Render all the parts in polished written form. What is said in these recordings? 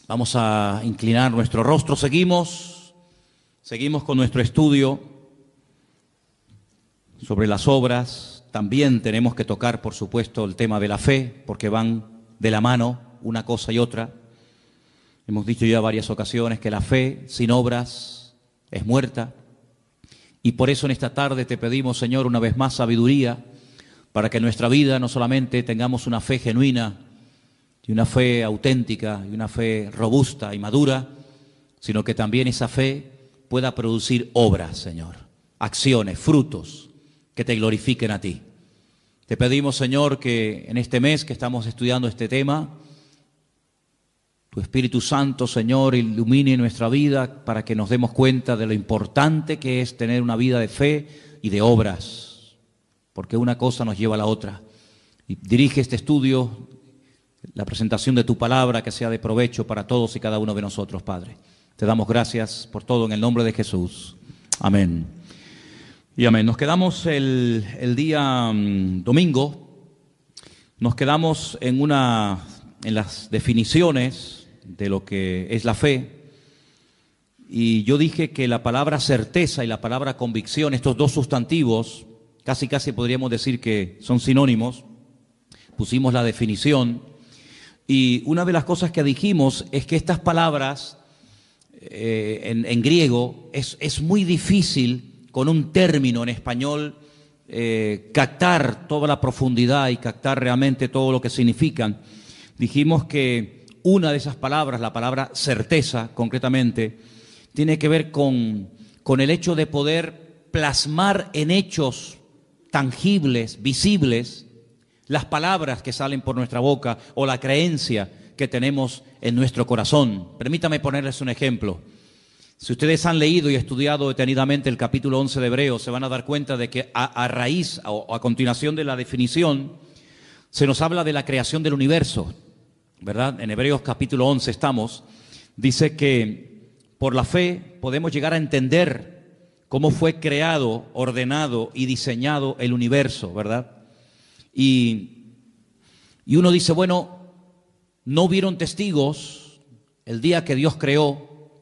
Vamos a inclinar nuestro rostro. Seguimos con nuestro estudio sobre las obras. También tenemos que tocar, por supuesto, el tema de la fe, porque van de la mano una cosa y otra. Hemos dicho ya varias ocasiones que la fe sin obras es muerta. Y por eso en esta tarde te pedimos, Señor, una vez más sabiduría, para que en nuestra vida no solamente tengamos una fe genuina, y una fe auténtica, y una fe robusta y madura, sino que también esa fe pueda producir obras, Señor, acciones, frutos que te glorifiquen a ti. Te pedimos, Señor, que en este mes que estamos estudiando este tema, tu Espíritu Santo, Señor, ilumine nuestra vida para que nos demos cuenta de lo importante que es tener una vida de fe y de obras, porque una cosa nos lleva a la otra. Y dirige este estudio, la presentación de tu palabra, que sea de provecho para todos y cada uno de nosotros, Padre. Te damos gracias por todo en el nombre de Jesús. Amén. Y amén. Nos quedamos el día domingo, nos quedamos en las definiciones de lo que es la fe. Y yo dije que la palabra certeza y la palabra convicción, estos dos sustantivos, casi podríamos decir que son sinónimos. Pusimos la definición. Y una de las cosas que dijimos es que estas palabras en griego es muy difícil con un término en español captar toda la profundidad y captar realmente todo lo que significan. Dijimos que una de esas palabras, la palabra certeza concretamente, tiene que ver con el hecho de poder plasmar en hechos tangibles, visibles, las palabras que salen por nuestra boca o la creencia que tenemos en nuestro corazón. Permítame ponerles un ejemplo. Si ustedes han leído y estudiado detenidamente el capítulo 11 de Hebreos, se van a dar cuenta de que a raíz o a continuación de la definición, se nos habla de la creación del universo, ¿verdad? En Hebreos capítulo 11 estamos. Dice que por la fe podemos llegar a entender cómo fue creado, ordenado y diseñado el universo, ¿verdad? Y uno dice, bueno, no hubieron testigos el día que Dios creó,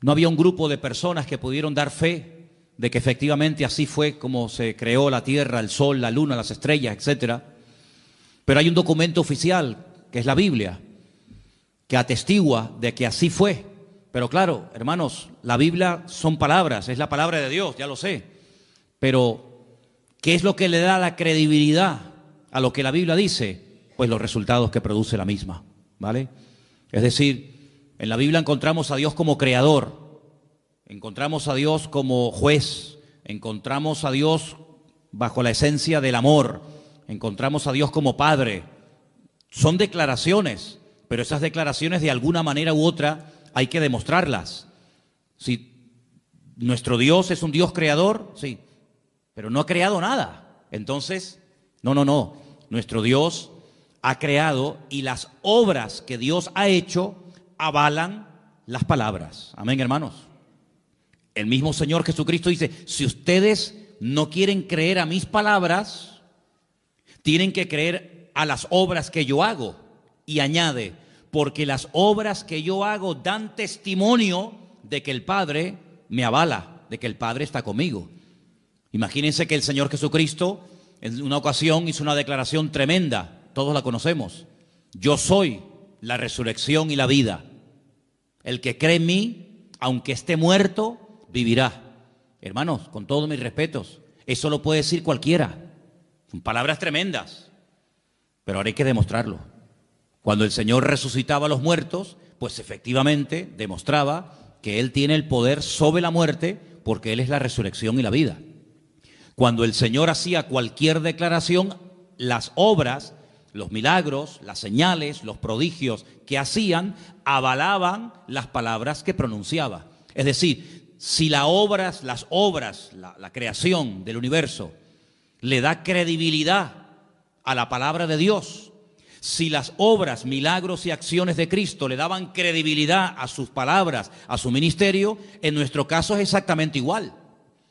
no había un grupo de personas que pudieron dar fe de que efectivamente así fue como se creó la tierra, el sol, la luna, las estrellas, etcétera. Pero hay un documento oficial, que es la Biblia, que atestigua de que así fue. Pero claro, hermanos, la Biblia son palabras, es la palabra de Dios, ya lo sé, pero ¿qué es lo que le da la credibilidad a lo que la Biblia dice? Pues los resultados que produce la misma, ¿vale? Es decir, en la Biblia encontramos a Dios como creador, encontramos a Dios como juez, encontramos a Dios bajo la esencia del amor, encontramos a Dios como Padre. Son declaraciones, pero esas declaraciones de alguna manera u otra hay que demostrarlas. Si nuestro Dios es un Dios creador, sí, pero no ha creado nada. Entonces, no. Nuestro Dios ha creado y las obras que Dios ha hecho avalan las palabras. Amén, hermanos. El mismo Señor Jesucristo dice, si ustedes no quieren creer a mis palabras, tienen que creer a las obras que yo hago. Y añade, porque las obras que yo hago dan testimonio de que el Padre me avala, de que el Padre está conmigo. Imagínense que el Señor Jesucristo en una ocasión hizo una declaración tremenda, todos la conocemos. Yo soy la resurrección y la vida. El que cree en mí, aunque esté muerto, vivirá. Hermanos, con todos mis respetos, eso lo puede decir cualquiera. Son palabras tremendas, pero ahora hay que demostrarlo. Cuando el Señor resucitaba a los muertos, pues efectivamente demostraba que Él tiene el poder sobre la muerte porque Él es la resurrección y la vida. Cuando el Señor hacía cualquier declaración, las obras, los milagros, las señales, los prodigios que hacían, avalaban las palabras que pronunciaba. Es decir, si las obras, la creación del universo, le da credibilidad a la palabra de Dios, si las obras, milagros y acciones de Cristo le daban credibilidad a sus palabras, a su ministerio, en nuestro caso es exactamente igual.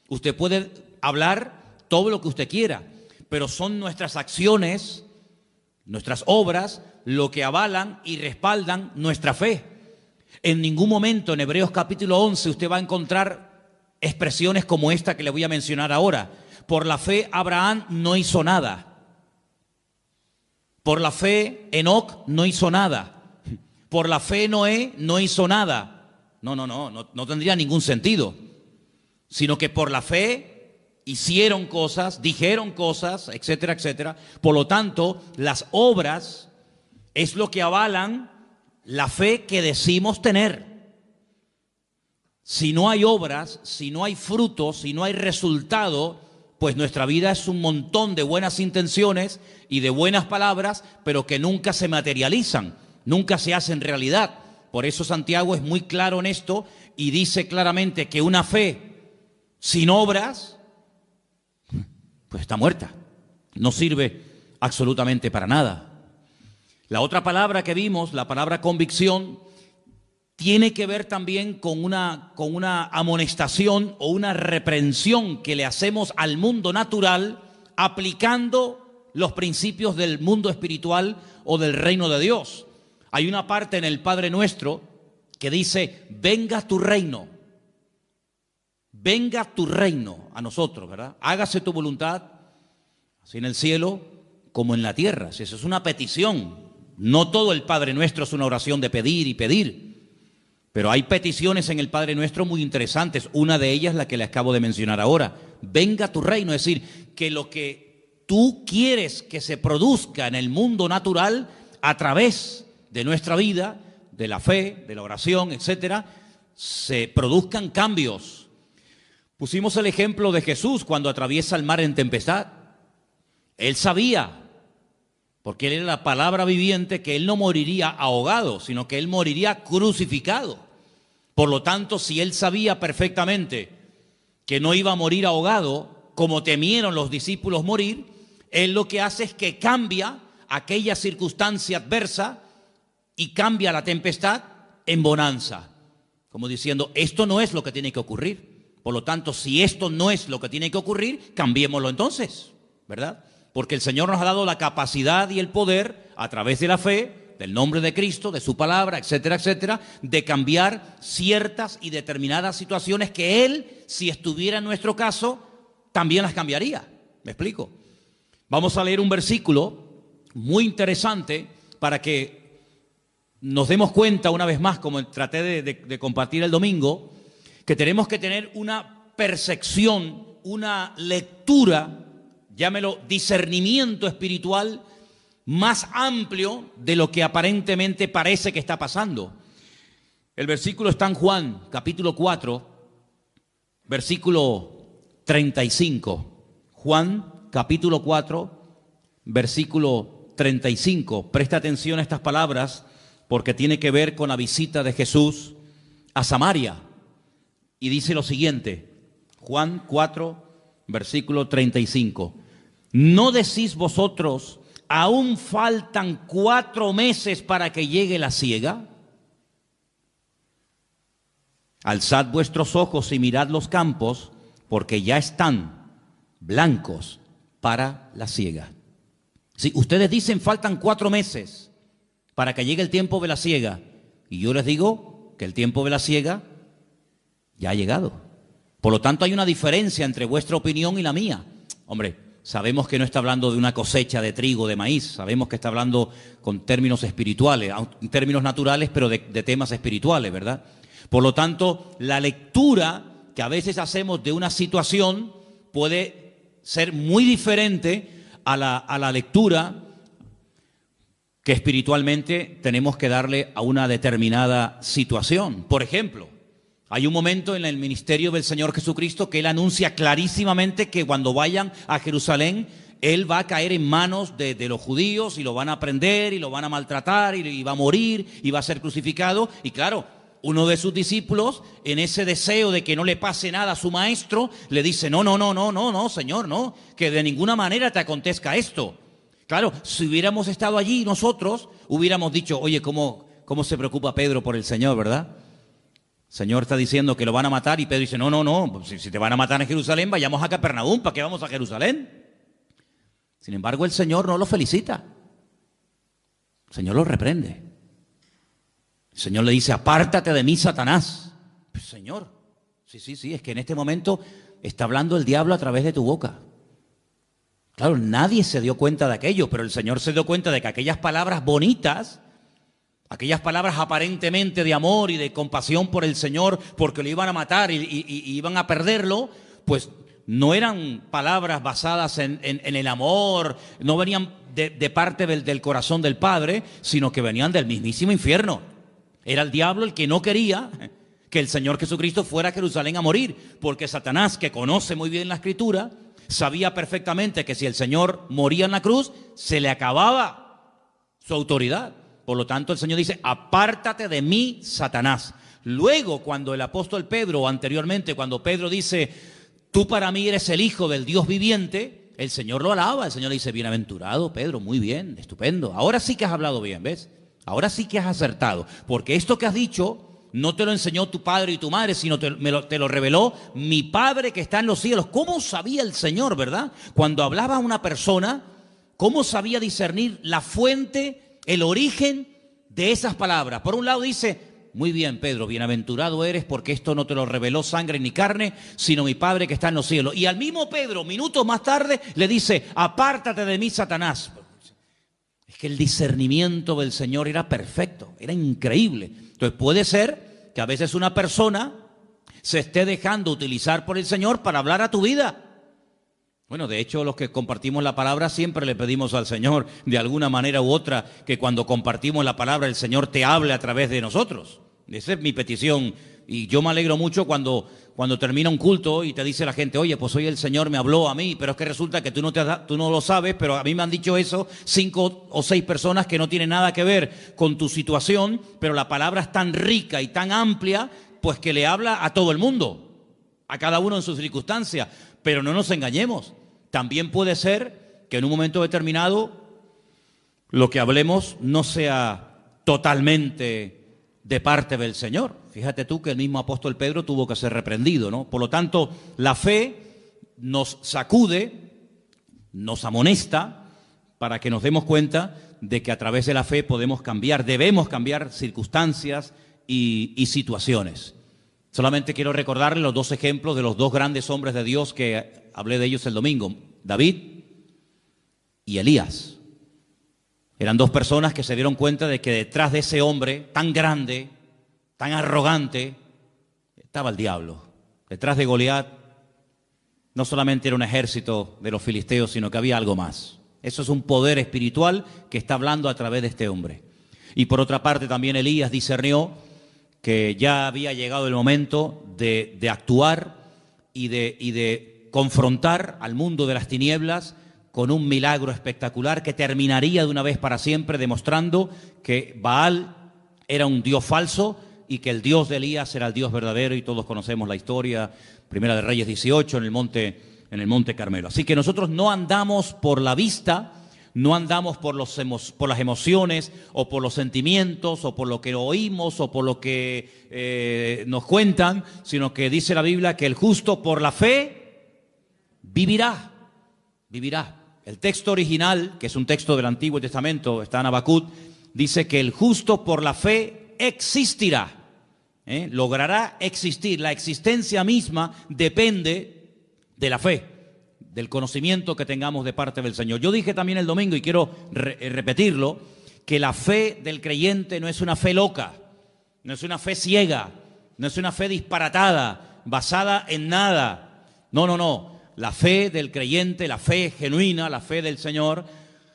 Usted puede hablar todo lo que usted quiera, pero son nuestras acciones, nuestras obras lo que avalan y respaldan nuestra fe. En ningún momento en Hebreos capítulo 11 usted va a encontrar expresiones como esta que le voy a mencionar ahora. Por la fe Abraham no hizo nada. Por la fe Enoc no hizo nada. Por la fe Noé no hizo nada. No tendría ningún sentido. Sino que por la fe hicieron cosas, dijeron cosas, etcétera, etcétera. Por lo tanto, las obras es lo que avalan la fe que decimos tener. Si no hay obras, si no hay frutos, si no hay resultado, pues nuestra vida es un montón de buenas intenciones y de buenas palabras, pero que nunca se materializan, nunca se hacen realidad. Por eso Santiago es muy claro en esto y dice claramente que una fe sin obras, pues está muerta, no sirve absolutamente para nada. La otra palabra que vimos, la palabra convicción, tiene que ver también con una amonestación o una reprensión que le hacemos al mundo natural aplicando los principios del mundo espiritual o del reino de Dios. Hay una parte en el Padre Nuestro que dice, venga tu reino a nosotros, ¿verdad? Hágase tu voluntad, así en el cielo como en la tierra. Si eso es una petición, no todo el Padre Nuestro es una oración de pedir y pedir, pero hay peticiones en el Padre Nuestro muy interesantes. Una de ellas la que le acabo de mencionar ahora. Venga tu reino, es decir, que lo que tú quieres que se produzca en el mundo natural a través de nuestra vida, de la fe, de la oración, etcétera, se produzcan cambios. Pusimos el ejemplo de Jesús cuando atraviesa el mar en tempestad. Él sabía, porque él era la palabra viviente, que él no moriría ahogado, sino que él moriría crucificado. Por lo tanto, si él sabía perfectamente que no iba a morir ahogado, como temieron los discípulos morir, él lo que hace es que cambia aquella circunstancia adversa y cambia la tempestad en bonanza. Como diciendo, esto no es lo que tiene que ocurrir. Por lo tanto, si esto no es lo que tiene que ocurrir, cambiémoslo entonces, ¿verdad? Porque el Señor nos ha dado la capacidad y el poder, a través de la fe, del nombre de Cristo, de su palabra, etcétera, etcétera, de cambiar ciertas y determinadas situaciones que Él, si estuviera en nuestro caso, también las cambiaría. ¿Me explico? Vamos a leer un versículo muy interesante para que nos demos cuenta una vez más, como traté de compartir el domingo, que tenemos que tener una percepción, una lectura, llámelo discernimiento espiritual, más amplio de lo que aparentemente parece que está pasando. El versículo está en Juan, capítulo 4, versículo 35. Juan, capítulo 4, versículo 35. Presta atención a estas palabras porque tiene que ver con la visita de Jesús a Samaria. Y dice lo siguiente, Juan 4, versículo 35. ¿No decís vosotros, aún faltan 4 meses para que llegue la siega? Alzad vuestros ojos y mirad los campos, porque ya están blancos para la siega. Si ustedes dicen faltan 4 meses para que llegue el tiempo de la siega, y yo les digo que el tiempo de la siega ya ha llegado. Por lo tanto, hay una diferencia entre vuestra opinión y la mía. Hombre, sabemos que no está hablando de una cosecha de trigo, de maíz. Sabemos que está hablando con términos espirituales, en términos naturales, pero de temas espirituales, ¿verdad? Por lo tanto, la lectura que a veces hacemos de una situación puede ser muy diferente a la lectura que espiritualmente tenemos que darle a una determinada situación. Por ejemplo, hay un momento en el ministerio del Señor Jesucristo que Él anuncia clarísimamente que cuando vayan a Jerusalén, Él va a caer en manos de los judíos y lo van a prender y lo van a maltratar y va a morir y va a ser crucificado. Y claro, uno de sus discípulos, en ese deseo de que no le pase nada a su maestro, le dice, no, Señor, no, que de ninguna manera te acontezca esto. Claro, si hubiéramos estado allí nosotros, hubiéramos dicho, oye, ¿cómo se preocupa Pedro por el Señor, verdad? Señor está diciendo que lo van a matar y Pedro dice, no, si te van a matar en Jerusalén, vayamos a Capernaum, ¿para qué vamos a Jerusalén? Sin embargo, el Señor no lo felicita. El Señor lo reprende. El Señor le dice, apártate de mí, Satanás. Pues, Señor, sí, es que en este momento está hablando el diablo a través de tu boca. Claro, nadie se dio cuenta de aquello, pero el Señor se dio cuenta de que aquellas palabras bonitas, aquellas palabras aparentemente de amor y de compasión por el Señor, porque lo iban a matar y iban a perderlo, pues no eran palabras basadas en el amor, no venían de parte del corazón del Padre, sino que venían del mismísimo infierno. Era el diablo el que no quería que el Señor Jesucristo fuera a Jerusalén a morir, porque Satanás, que conoce muy bien la Escritura, sabía perfectamente que si el Señor moría en la cruz, se le acababa su autoridad. Por lo tanto, el Señor dice, apártate de mí, Satanás. Luego, cuando el apóstol Pedro, o anteriormente, cuando Pedro dice, tú para mí eres el Hijo del Dios viviente, el Señor lo alaba. El Señor le dice, bienaventurado, Pedro, muy bien, estupendo. Ahora sí que has hablado bien, ¿ves? Ahora sí que has acertado, porque esto que has dicho no te lo enseñó tu padre y tu madre, sino te lo reveló mi Padre que está en los cielos. ¿Cómo sabía el Señor, verdad? Cuando hablaba a una persona, ¿cómo sabía discernir la fuente, el origen de esas palabras? Por un lado dice, muy bien, Pedro, bienaventurado eres porque esto no te lo reveló sangre ni carne, sino mi Padre que está en los cielos. Y al mismo Pedro, minutos más tarde, le dice, apártate de mí, Satanás. Es que el discernimiento del Señor era perfecto, era increíble. Entonces puede ser que a veces una persona se esté dejando utilizar por el Señor para hablar a tu vida. Bueno, de hecho, los que compartimos la palabra siempre le pedimos al Señor, de alguna manera u otra, que cuando compartimos la palabra el Señor te hable a través de nosotros. Esa es mi petición. Y yo me alegro mucho cuando termina un culto y te dice la gente, oye, pues hoy el Señor me habló a mí, pero es que resulta que tú no lo sabes, pero a mí me han dicho eso 5 o 6 personas que no tienen nada que ver con tu situación, pero la palabra es tan rica y tan amplia, pues que le habla a todo el mundo, a cada uno en sus circunstancias. Pero no nos engañemos, también puede ser que en un momento determinado lo que hablemos no sea totalmente de parte del Señor. Fíjate tú que el mismo apóstol Pedro tuvo que ser reprendido, ¿no? Por lo tanto, la fe nos sacude, nos amonesta para que nos demos cuenta de que a través de la fe podemos cambiar, debemos cambiar circunstancias y situaciones. Solamente quiero recordarles los 2 ejemplos de los 2 grandes hombres de Dios que hablé de ellos el domingo, David y Elías. Eran 2 personas que se dieron cuenta de que detrás de ese hombre tan grande, tan arrogante, estaba el diablo. Detrás de Goliat no solamente era un ejército de los filisteos, sino que había algo más. Eso es un poder espiritual que está hablando a través de este hombre. Y por otra parte también Elías discernió que ya había llegado el momento de actuar y de confrontar al mundo de las tinieblas con un milagro espectacular que terminaría de una vez para siempre demostrando que Baal era un dios falso y que el Dios de Elías era el Dios verdadero, y todos conocemos la historia, Primera de Reyes 18, en el monte Carmelo. Así que nosotros no andamos por la vista, no andamos por las emociones o por los sentimientos o por lo que oímos o por lo que nos cuentan, sino que dice la Biblia que el justo por la fe vivirá. El texto original, que es un texto del Antiguo Testamento, está en Habacuc, dice que el justo por la fe existirá. Logrará existir. La existencia misma depende de la fe, del conocimiento que tengamos de parte del Señor. Yo dije también el domingo, y quiero repetirlo, que la fe del creyente no es una fe loca, no es una fe ciega, no es una fe disparatada, basada en nada. No. La fe del creyente, la fe genuina, la fe del Señor,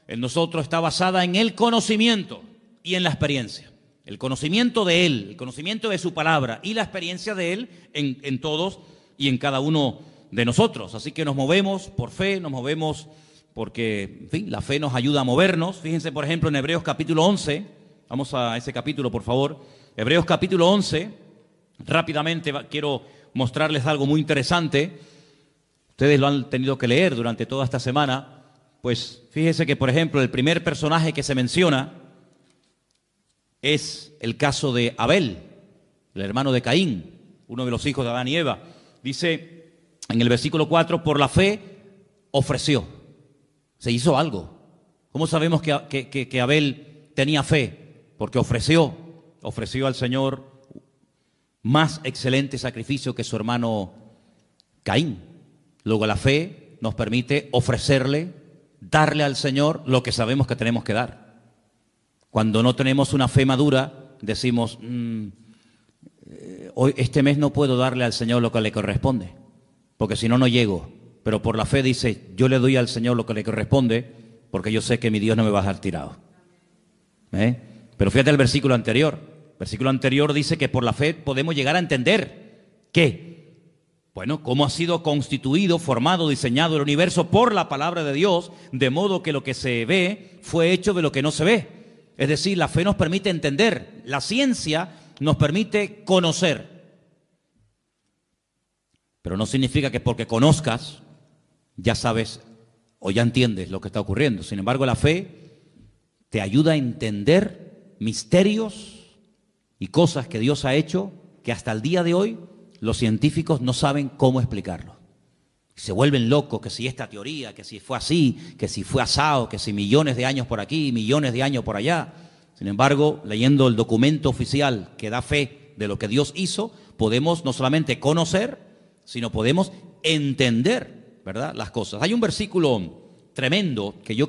en nosotros está basada en el conocimiento y en la experiencia. El conocimiento de Él, el conocimiento de su palabra y la experiencia de Él en todos y en cada uno de nosotros. Así que nos movemos por fe, nos movemos porque, en fin, la fe nos ayuda a movernos. Fíjense, por ejemplo, en Hebreos capítulo 11, vamos a ese capítulo, por favor. Hebreos capítulo 11, rápidamente quiero mostrarles algo muy interesante. Ustedes lo han tenido que leer durante toda esta semana. Pues fíjense que, por ejemplo, el primer personaje que se menciona es el caso de Abel, el hermano de Caín, uno de los hijos de Adán y Eva. Dice en el versículo 4, por la fe ofreció. Se hizo algo. ¿Cómo sabemos que Abel tenía fe, porque ofreció al Señor más excelente sacrificio que su hermano Caín. Luego la fe nos permite ofrecerle, darle al Señor lo que sabemos que tenemos que dar. Cuando no tenemos una fe madura, decimos, hoy, este mes no puedo darle al Señor lo que le corresponde, porque si no, no llego. Pero por la fe dice, yo le doy al Señor lo que le corresponde, porque yo sé que mi Dios no me va a dejar tirado. Pero fíjate el versículo anterior. El versículo anterior dice que por la fe podemos llegar a entender que, bueno, cómo ha sido constituido, formado, diseñado el universo por la palabra de Dios, de modo que lo que se ve fue hecho de lo que no se ve. Es decir, la fe nos permite entender, la ciencia nos permite conocer. Pero no significa que porque conozcas ya sabes o ya entiendes lo que está ocurriendo. Sin embargo, la fe te ayuda a entender misterios y cosas que Dios ha hecho que hasta el día de hoy los científicos no saben cómo explicarlo. Se vuelven locos, que si esta teoría, que si fue así, que si fue asado, que si millones de años por aquí, millones de años por allá. Sin embargo, leyendo el documento oficial que da fe de lo que Dios hizo, podemos no solamente conocer, sino podemos entender, ¿verdad?, las cosas. Hay un versículo tremendo que yo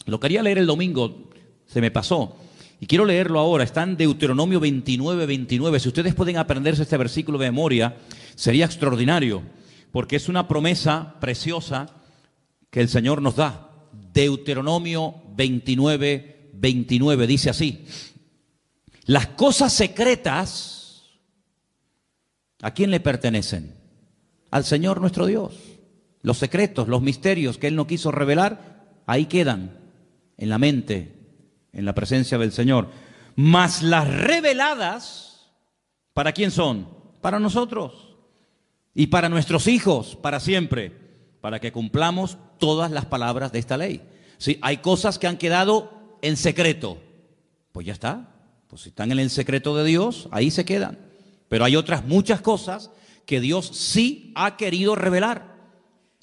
lo quería leer el domingo, se me pasó, y quiero leerlo ahora. Está en Deuteronomio 29:29. Si ustedes pueden aprenderse este versículo de memoria, sería extraordinario, porque es una promesa preciosa que el Señor nos da. Deuteronomio 29:29 dice así: las cosas secretas, ¿a quién le pertenecen? Al Señor nuestro Dios. Los secretos, los misterios que Él no quiso revelar, ahí quedan, en la mente, en la presencia del Señor. Mas las reveladas, ¿para quién son? Para nosotros y para nuestros hijos, para siempre, para que cumplamos todas las palabras de esta ley. Sí, hay cosas que han quedado en secreto, pues ya está, pues si están en el secreto de Dios, ahí se quedan. Pero hay otras muchas cosas que Dios sí ha querido revelar.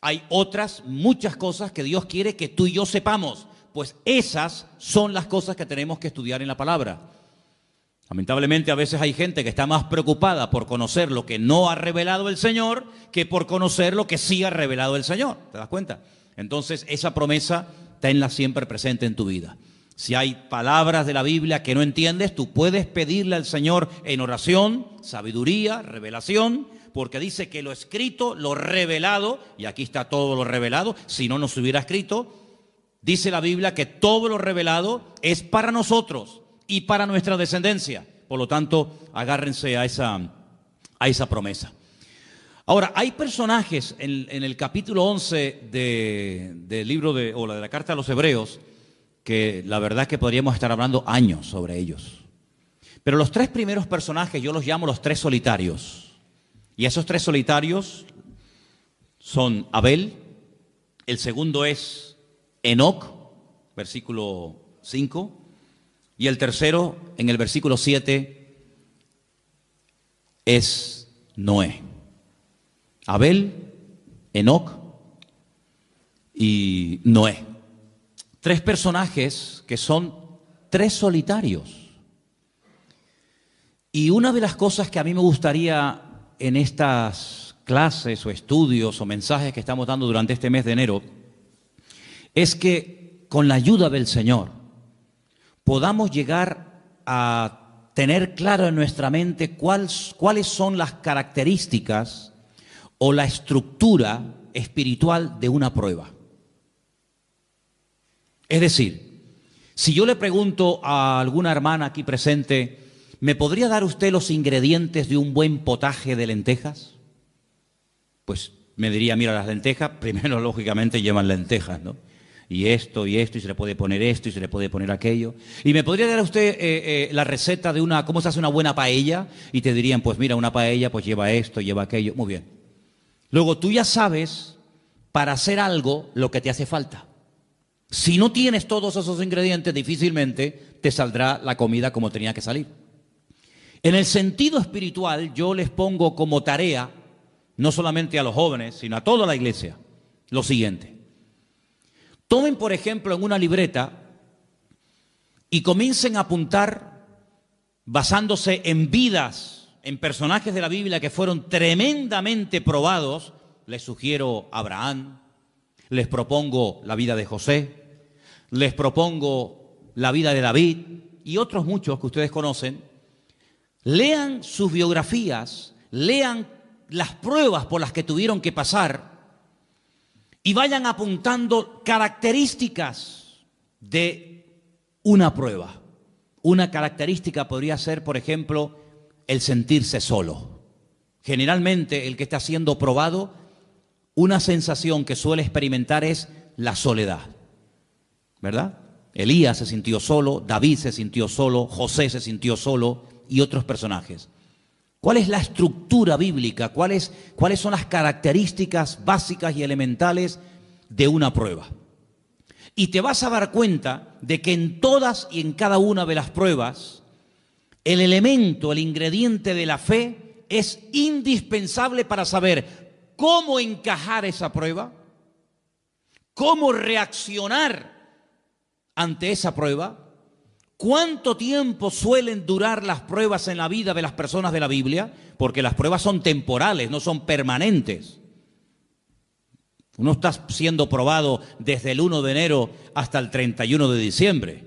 Hay otras muchas cosas que Dios quiere que tú y yo sepamos, pues esas son las cosas que tenemos que estudiar en la palabra. Lamentablemente a veces hay gente que está más preocupada por conocer lo que no ha revelado el Señor que por conocer lo que sí ha revelado el Señor. ¿Te das cuenta? Entonces esa promesa tenla siempre presente en tu vida. Si hay palabras de la Biblia que no entiendes, tú puedes pedirle al Señor en oración, sabiduría, revelación, porque dice que lo escrito, lo revelado, y aquí está todo lo revelado, si no nos hubiera escrito, dice la Biblia que todo lo revelado es para nosotros y para nuestra descendencia. Por lo tanto, agárrense a esa promesa. Ahora, hay personajes en el capítulo 11 del libro de la carta a los Hebreos que la verdad es que podríamos estar hablando años sobre ellos. Pero los tres primeros personajes yo los llamo los tres solitarios. Y esos tres solitarios son Abel, el segundo es Enoc, versículo 5, y el tercero, en el versículo 7, es Noé. Abel, Enoc y Noé. Tres personajes que son tres solitarios. Y una de las cosas que a mí me gustaría en estas clases o estudios o mensajes que estamos dando durante este mes de enero es que con la ayuda del Señor podamos llegar a tener claro en nuestra mente cuáles son las características o la estructura espiritual de una prueba. Es decir, si yo le pregunto a alguna hermana aquí presente, ¿me podría dar usted los ingredientes de un buen potaje de lentejas? Pues me diría, mira, las lentejas, primero lógicamente llevan lentejas, ¿no? Y esto, y se le puede poner esto, y se le puede poner aquello. ¿Y me podría dar usted la receta de cómo se hace una buena paella? Y te dirían, pues mira, una paella pues lleva esto, lleva aquello. Muy bien. Luego tú ya sabes para hacer algo lo que te hace falta. Si no tienes todos esos ingredientes, difícilmente te saldrá la comida como tenía que salir. En el sentido espiritual, yo les pongo como tarea, no solamente a los jóvenes, sino a toda la iglesia, lo siguiente. Tomen, por ejemplo, en una libreta y comiencen a apuntar, basándose en vidas, en personajes de la Biblia que fueron tremendamente probados. Les sugiero Abraham, les propongo la vida de José, les propongo la vida de David y otros muchos que ustedes conocen. Lean sus biografías, lean las pruebas por las que tuvieron que pasar y vayan apuntando características de una prueba. Una característica podría ser, por ejemplo, el sentirse solo. Generalmente el que está siendo probado, una sensación que suele experimentar es la soledad, ¿verdad? Elías se sintió solo, David se sintió solo, José se sintió solo y otros personajes. ¿Cuál es la estructura bíblica? ¿Cuáles son las características básicas y elementales de una prueba? Y te vas a dar cuenta de que en todas y en cada una de las pruebas, el elemento, el ingrediente de la fe es indispensable para saber cómo encajar esa prueba, cómo reaccionar ante esa prueba. ¿Cuánto tiempo suelen durar las pruebas en la vida de las personas de la Biblia? Porque las pruebas son temporales, no son permanentes. Uno está siendo probado desde el 1 de enero hasta el 31 de diciembre.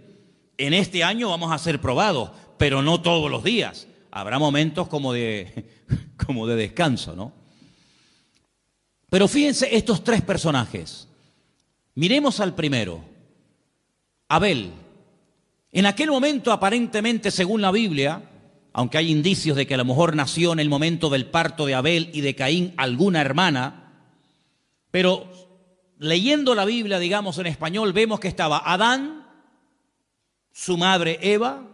En este año vamos a ser probados, pero no todos los días. Habrá momentos como de descanso, ¿no? Pero fíjense estos tres personajes. Miremos al primero, Abel. En aquel momento, aparentemente, según la Biblia, aunque hay indicios de que a lo mejor nació en el momento del parto de Abel y de Caín alguna hermana, pero leyendo la Biblia, digamos en español, vemos que estaba Adán, su madre Eva,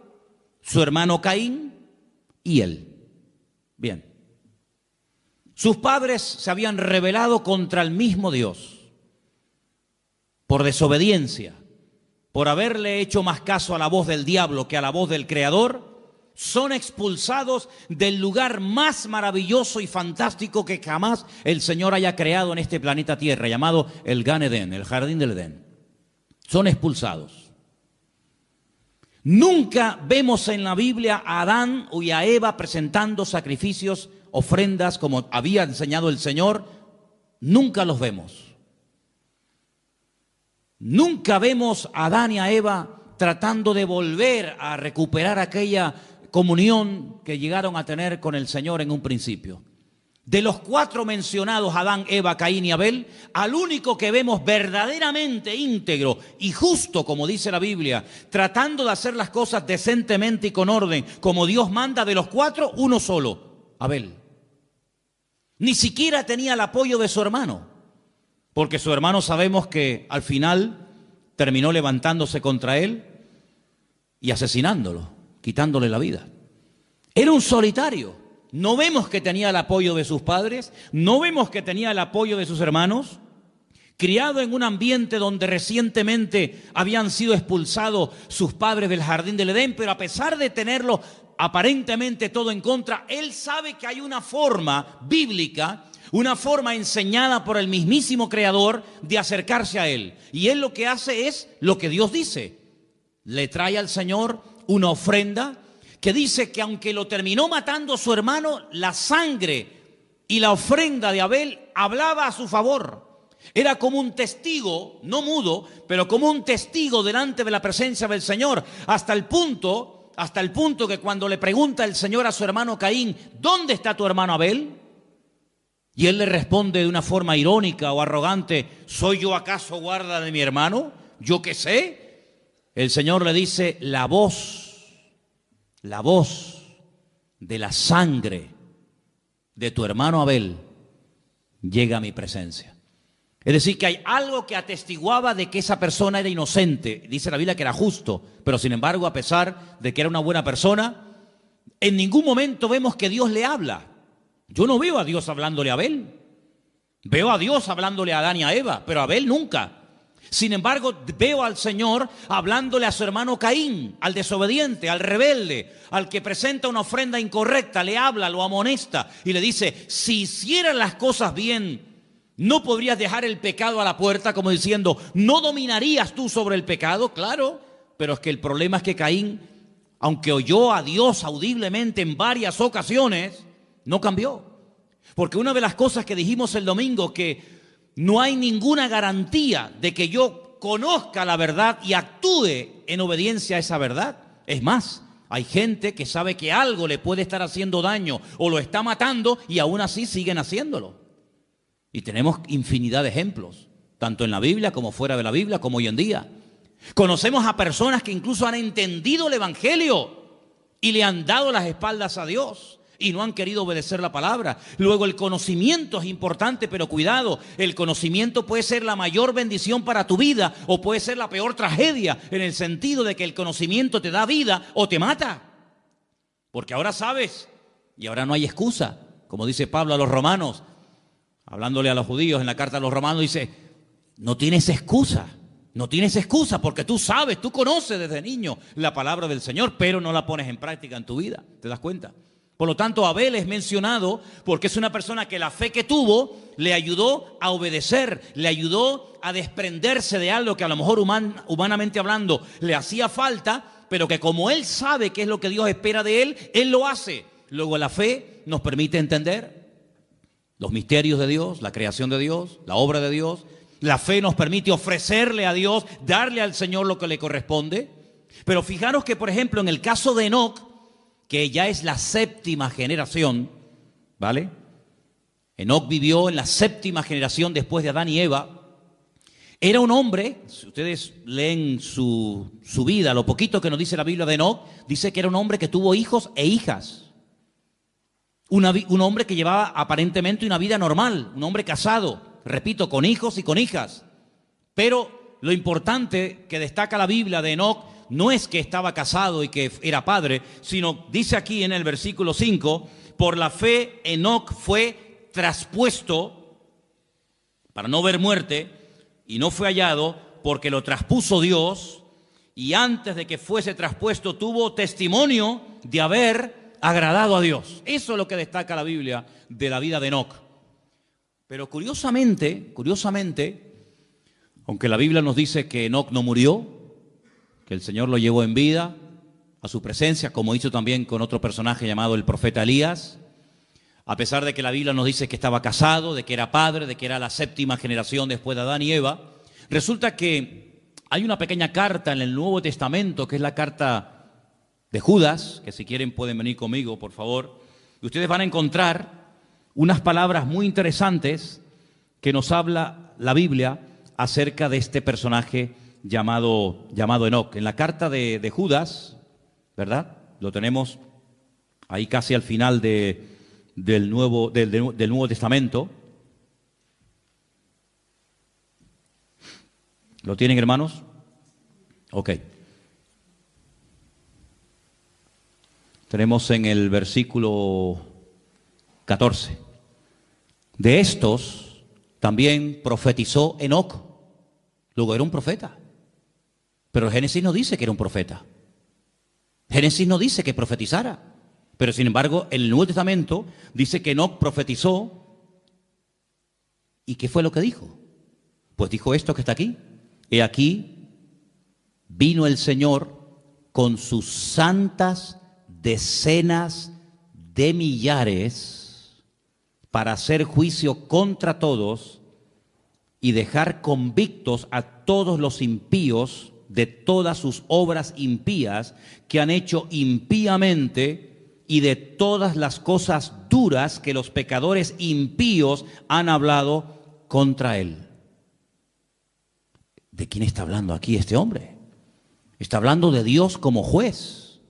su hermano Caín y él. Bien. Sus padres se habían rebelado contra el mismo Dios por desobediencia. Por haberle hecho más caso a la voz del diablo que a la voz del Creador, son expulsados del lugar más maravilloso y fantástico que jamás el Señor haya creado en este planeta Tierra, llamado el Gan Edén, el Jardín del Edén. Son expulsados. Nunca vemos en la Biblia a Adán y a Eva presentando sacrificios, ofrendas, como había enseñado el Señor. Nunca los vemos. Nunca vemos a Adán y a Eva tratando de volver a recuperar aquella comunión que llegaron a tener con el Señor en un principio. De los cuatro mencionados, Adán, Eva, Caín y Abel, al único que vemos verdaderamente íntegro y justo, como dice la Biblia, tratando de hacer las cosas decentemente y con orden, como Dios manda, de los cuatro, uno solo, Abel. Ni siquiera tenía el apoyo de su hermano. Porque su hermano sabemos que al final terminó levantándose contra él y asesinándolo, quitándole la vida. Era un solitario. No vemos que tenía el apoyo de sus padres, no vemos que tenía el apoyo de sus hermanos. Criado en un ambiente donde recientemente habían sido expulsados sus padres del Jardín del Edén, pero a pesar de tenerlo aparentemente todo en contra, él sabe que hay una forma bíblica, una forma enseñada por el mismísimo Creador de acercarse a Él. Y Él lo que hace es lo que Dios dice. Le trae al Señor una ofrenda que dice que aunque lo terminó matando su hermano, la sangre y la ofrenda de Abel hablaba a su favor. Era como un testigo, no mudo, pero como un testigo delante de la presencia del Señor, hasta el punto que cuando le pregunta el Señor a su hermano Caín, ¿dónde está tu hermano Abel? Y él le responde de una forma irónica o arrogante, ¿soy yo acaso guarda de mi hermano? ¿Yo qué sé? El Señor le dice, la voz de la sangre de tu hermano Abel llega a mi presencia. Es decir, que hay algo que atestiguaba de que esa persona era inocente. Dice la Biblia que era justo, pero sin embargo, a pesar de que era una buena persona, en ningún momento vemos que Dios le habla. Yo no veo a Dios hablándole a Abel. Veo a Dios hablándole a Adán y a Eva, pero a Abel nunca. Sin embargo, veo al Señor hablándole a su hermano Caín, al desobediente, al rebelde, al que presenta una ofrenda incorrecta, le habla, lo amonesta y le dice, si hicieras las cosas bien, ¿no podrías dejar el pecado a la puerta? Como diciendo, ¿no dominarías tú sobre el pecado? Claro, pero es que el problema es que Caín, aunque oyó a Dios audiblemente en varias ocasiones, no cambió. Porque una de las cosas que dijimos el domingo, que no hay ninguna garantía de que yo conozca la verdad y actúe en obediencia a esa verdad. Es más, hay gente que sabe que algo le puede estar haciendo daño o lo está matando y aún así siguen haciéndolo. Y tenemos infinidad de ejemplos, tanto en la Biblia como fuera de la Biblia, como hoy en día. Conocemos a personas que incluso han entendido el Evangelio y le han dado las espaldas a Dios y no han querido obedecer la palabra. Luego, el conocimiento es importante, pero cuidado, el conocimiento puede ser la mayor bendición para tu vida o puede ser la peor tragedia, en el sentido de que el conocimiento te da vida o te mata. Porque ahora sabes y ahora no hay excusa. Como dice Pablo a los romanos, hablándole a los judíos en la carta a los romanos, dice, no tienes excusa. No tienes excusa porque tú sabes, tú conoces desde niño la palabra del Señor, pero no la pones en práctica en tu vida. ¿Te das cuenta? Por lo tanto, Abel es mencionado porque es una persona que la fe que tuvo le ayudó a obedecer, le ayudó a desprenderse de algo que a lo mejor humanamente hablando le hacía falta, pero que como él sabe qué es lo que Dios espera de él lo hace. Luego la fe nos permite entender los misterios de Dios, la creación de Dios, la obra de Dios. La fe nos permite ofrecerle a Dios, darle al Señor lo que le corresponde. Pero fijaros que, por ejemplo, en el caso de Enoc, que ya es la séptima generación, ¿vale? Enoc vivió en la séptima generación después de Adán y Eva. Era un hombre, si ustedes leen su vida, lo poquito que nos dice la Biblia de Enoc, dice que era un hombre que tuvo hijos e hijas. Un hombre que llevaba aparentemente una vida normal, un hombre casado. Repito, con hijos y con hijas. Pero lo importante que destaca la Biblia de Enoc no es que estaba casado y que era padre, sino dice aquí en el versículo 5, por la fe Enoc fue traspuesto para no ver muerte y no fue hallado porque lo traspuso Dios y antes de que fuese traspuesto tuvo testimonio de haber agradado a Dios. Eso es lo que destaca la Biblia de la vida de Enoc. Pero curiosamente, aunque la Biblia nos dice que Enoc no murió, que el Señor lo llevó en vida a su presencia, como hizo también con otro personaje llamado el profeta Elías, a pesar de que la Biblia nos dice que estaba casado, de que era padre, de que era la séptima generación después de Adán y Eva, resulta que hay una pequeña carta en el Nuevo Testamento, que es la carta de Judas, que si quieren pueden venir conmigo, por favor, y ustedes van a encontrar unas palabras muy interesantes que nos habla la Biblia acerca de este personaje llamado Enoc. En la carta de Judas, ¿verdad? Lo tenemos ahí casi al final del Nuevo Testamento. ¿Lo tienen, hermanos? Ok. Tenemos en el versículo 14. De estos también profetizó Enoc. Luego era un profeta. Pero Génesis no dice que era un profeta. Génesis no dice que profetizara. Pero sin embargo, en el Nuevo Testamento dice que Enoc profetizó. ¿Y qué fue lo que dijo? Pues dijo esto que está aquí. He aquí, vino el Señor con sus santas decenas de millares para hacer juicio contra todos y dejar convictos a todos los impíos de todas sus obras impías que han hecho impíamente y de todas las cosas duras que los pecadores impíos han hablado contra él. ¿De quién está hablando aquí este hombre? Está hablando de Dios como juez.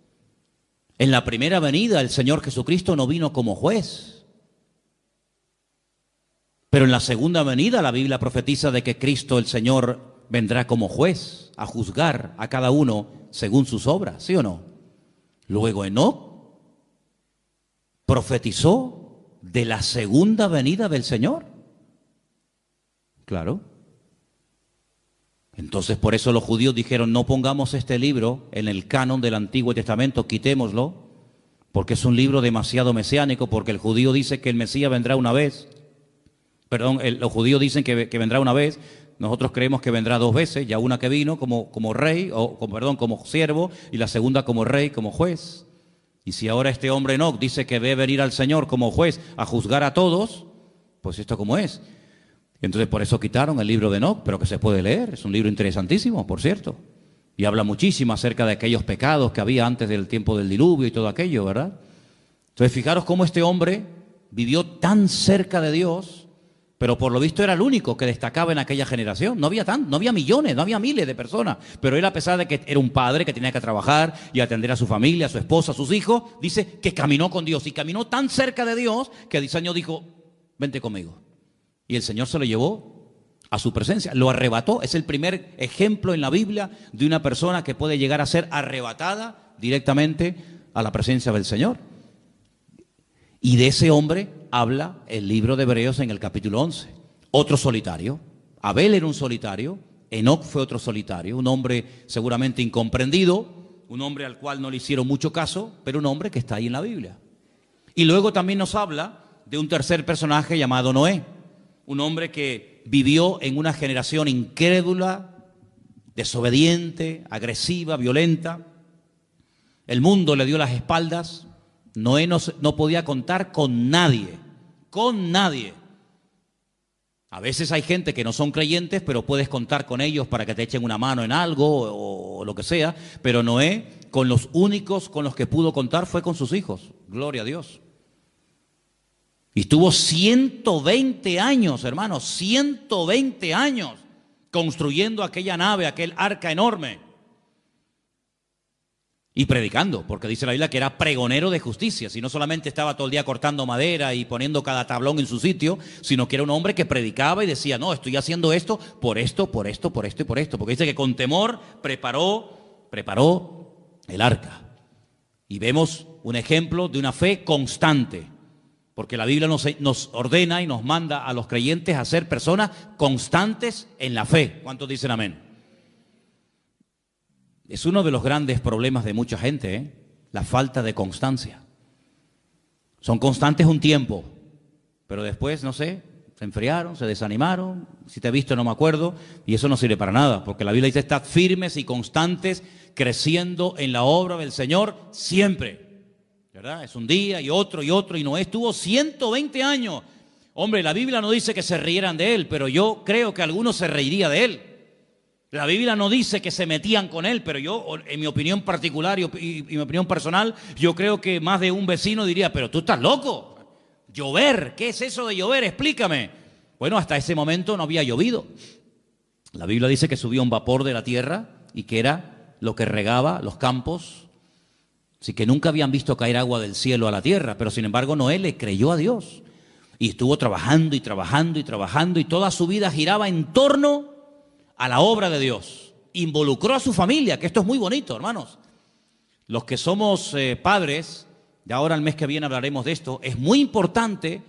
En la primera venida el Señor Jesucristo no vino como juez. Pero en la segunda venida la Biblia profetiza de que Cristo el Señor vendrá como juez a juzgar a cada uno según sus obras, ¿sí o no? Luego Enoc profetizó de la segunda venida del Señor. Claro. Entonces por eso los judíos dijeron, no pongamos este libro en el canon del Antiguo Testamento, quitémoslo, porque es un libro demasiado mesiánico, porque el judío dice que el Mesías vendrá una vez. Perdón, los judíos dicen que vendrá una vez, Nosotros creemos que vendrá 2 veces, ya una que vino como rey, como siervo, y la segunda como rey, como juez. Y si ahora este hombre Enoc dice que debe venir al Señor como juez a juzgar a todos, pues esto como es. Entonces por eso quitaron el libro de Enoc, pero que se puede leer, es un libro interesantísimo, por cierto. Y habla muchísimo acerca de aquellos pecados que había antes del tiempo del diluvio y todo aquello, ¿verdad? Entonces fijaros cómo este hombre vivió tan cerca de Dios, pero por lo visto era el único que destacaba en aquella generación. No había millones, no había miles de personas. Pero él, a pesar de que era un padre que tenía que trabajar y atender a su familia, a su esposa, a sus hijos, dice que caminó con Dios. Y caminó tan cerca de Dios que el Señor dijo, vente conmigo. Y el Señor se lo llevó a su presencia, lo arrebató. Es el primer ejemplo en la Biblia de una persona que puede llegar a ser arrebatada directamente a la presencia del Señor. Y de ese hombre habla el libro de Hebreos en el capítulo 11. Otro solitario. Abel era un solitario, Enoc fue otro solitario, un hombre seguramente incomprendido, un hombre al cual no le hicieron mucho caso, pero un hombre que está ahí en la Biblia. Y luego también nos habla de un tercer personaje llamado Noé, un hombre que vivió en una generación incrédula, desobediente, agresiva, violenta. El mundo le dio las espaldas. Noé no podía contar con nadie, con nadie. A veces hay gente que no son creyentes, pero puedes contar con ellos para que te echen una mano en algo o lo que sea. Pero Noé, con los únicos con los que pudo contar fue con sus hijos. Gloria a Dios. Y estuvo 120 años, hermanos, 120 años construyendo aquella nave, aquel arca enorme. Y predicando, porque dice la Biblia que era pregonero de justicia. Si no solamente estaba todo el día cortando madera y poniendo cada tablón en su sitio, sino que era un hombre que predicaba y decía, no, estoy haciendo esto por esto, por esto, por esto y por esto. Porque dice que con temor preparó el arca. Y vemos un ejemplo de una fe constante. Porque la Biblia nos ordena y nos manda a los creyentes a ser personas constantes en la fe. ¿Cuántos dicen amén? Es uno de los grandes problemas de mucha gente, la falta de constancia. Son constantes un tiempo, pero después, no sé, se enfriaron, se desanimaron, si te he visto no me acuerdo, y eso no sirve para nada, porque la Biblia dice, estad firmes y constantes, creciendo en la obra del Señor siempre, ¿verdad? Es un día y otro, y Noé estuvo 120 años. Hombre, la Biblia no dice que se rieran de él, pero yo creo que algunos se reirían de él. La Biblia no dice que se metían con él, pero yo, en mi opinión particular y mi opinión personal, yo creo que más de un vecino diría, pero tú estás loco. Llover, ¿qué es eso de llover? Explícame. Bueno, hasta ese momento no había llovido. La Biblia dice que subía un vapor de la tierra y que era lo que regaba los campos. Así que nunca habían visto caer agua del cielo a la tierra, pero sin embargo Noé le creyó a Dios. Y estuvo trabajando y trabajando y trabajando y toda su vida giraba en torno a la obra de Dios. Involucró a su familia, que esto es muy bonito, hermanos. Los que somos padres, y ahora el mes que viene hablaremos de esto, es muy importante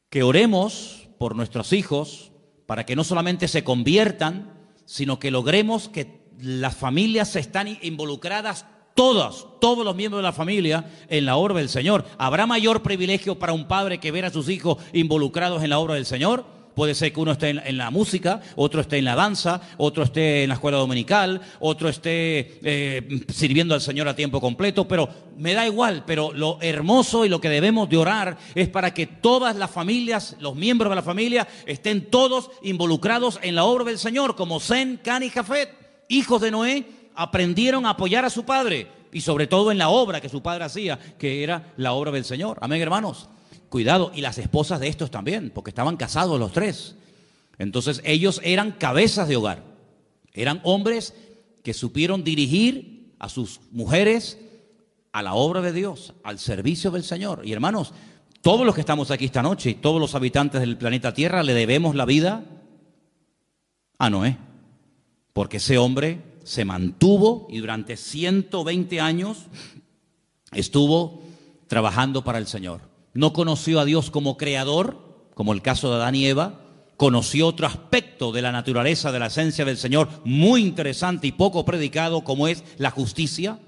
que oremos por nuestros hijos para que no solamente se conviertan, sino que logremos que las familias están involucradas todos los miembros de la familia en la obra del Señor. ¿Habrá mayor privilegio para un padre que ver a sus hijos involucrados en la obra del Señor? Puede ser que uno esté en la música, otro esté en la danza, otro esté en la escuela dominical, otro esté sirviendo al Señor a tiempo completo, pero me da igual. Pero lo hermoso y lo que debemos de orar es para que todas las familias, los miembros de la familia, estén todos involucrados en la obra del Señor, como Sem, Can y Jafet, hijos de Noé, aprendieron a apoyar a su padre y sobre todo en la obra que su padre hacía, que era la obra del Señor. Amén, hermanos. Cuidado, y las esposas de estos también, porque estaban casados los tres. Entonces ellos eran cabezas de hogar. Eran hombres que supieron dirigir a sus mujeres a la obra de Dios, al servicio del Señor. Y hermanos, todos los que estamos aquí esta noche, todos los habitantes del planeta Tierra, le debemos la vida a Noé. Porque ese hombre se mantuvo y durante 120 años estuvo trabajando para el Señor. No conoció a Dios como creador, como el caso de Adán y Eva. Conoció otro aspecto de la naturaleza, de la esencia del Señor, muy interesante y poco predicado, como es la justicia.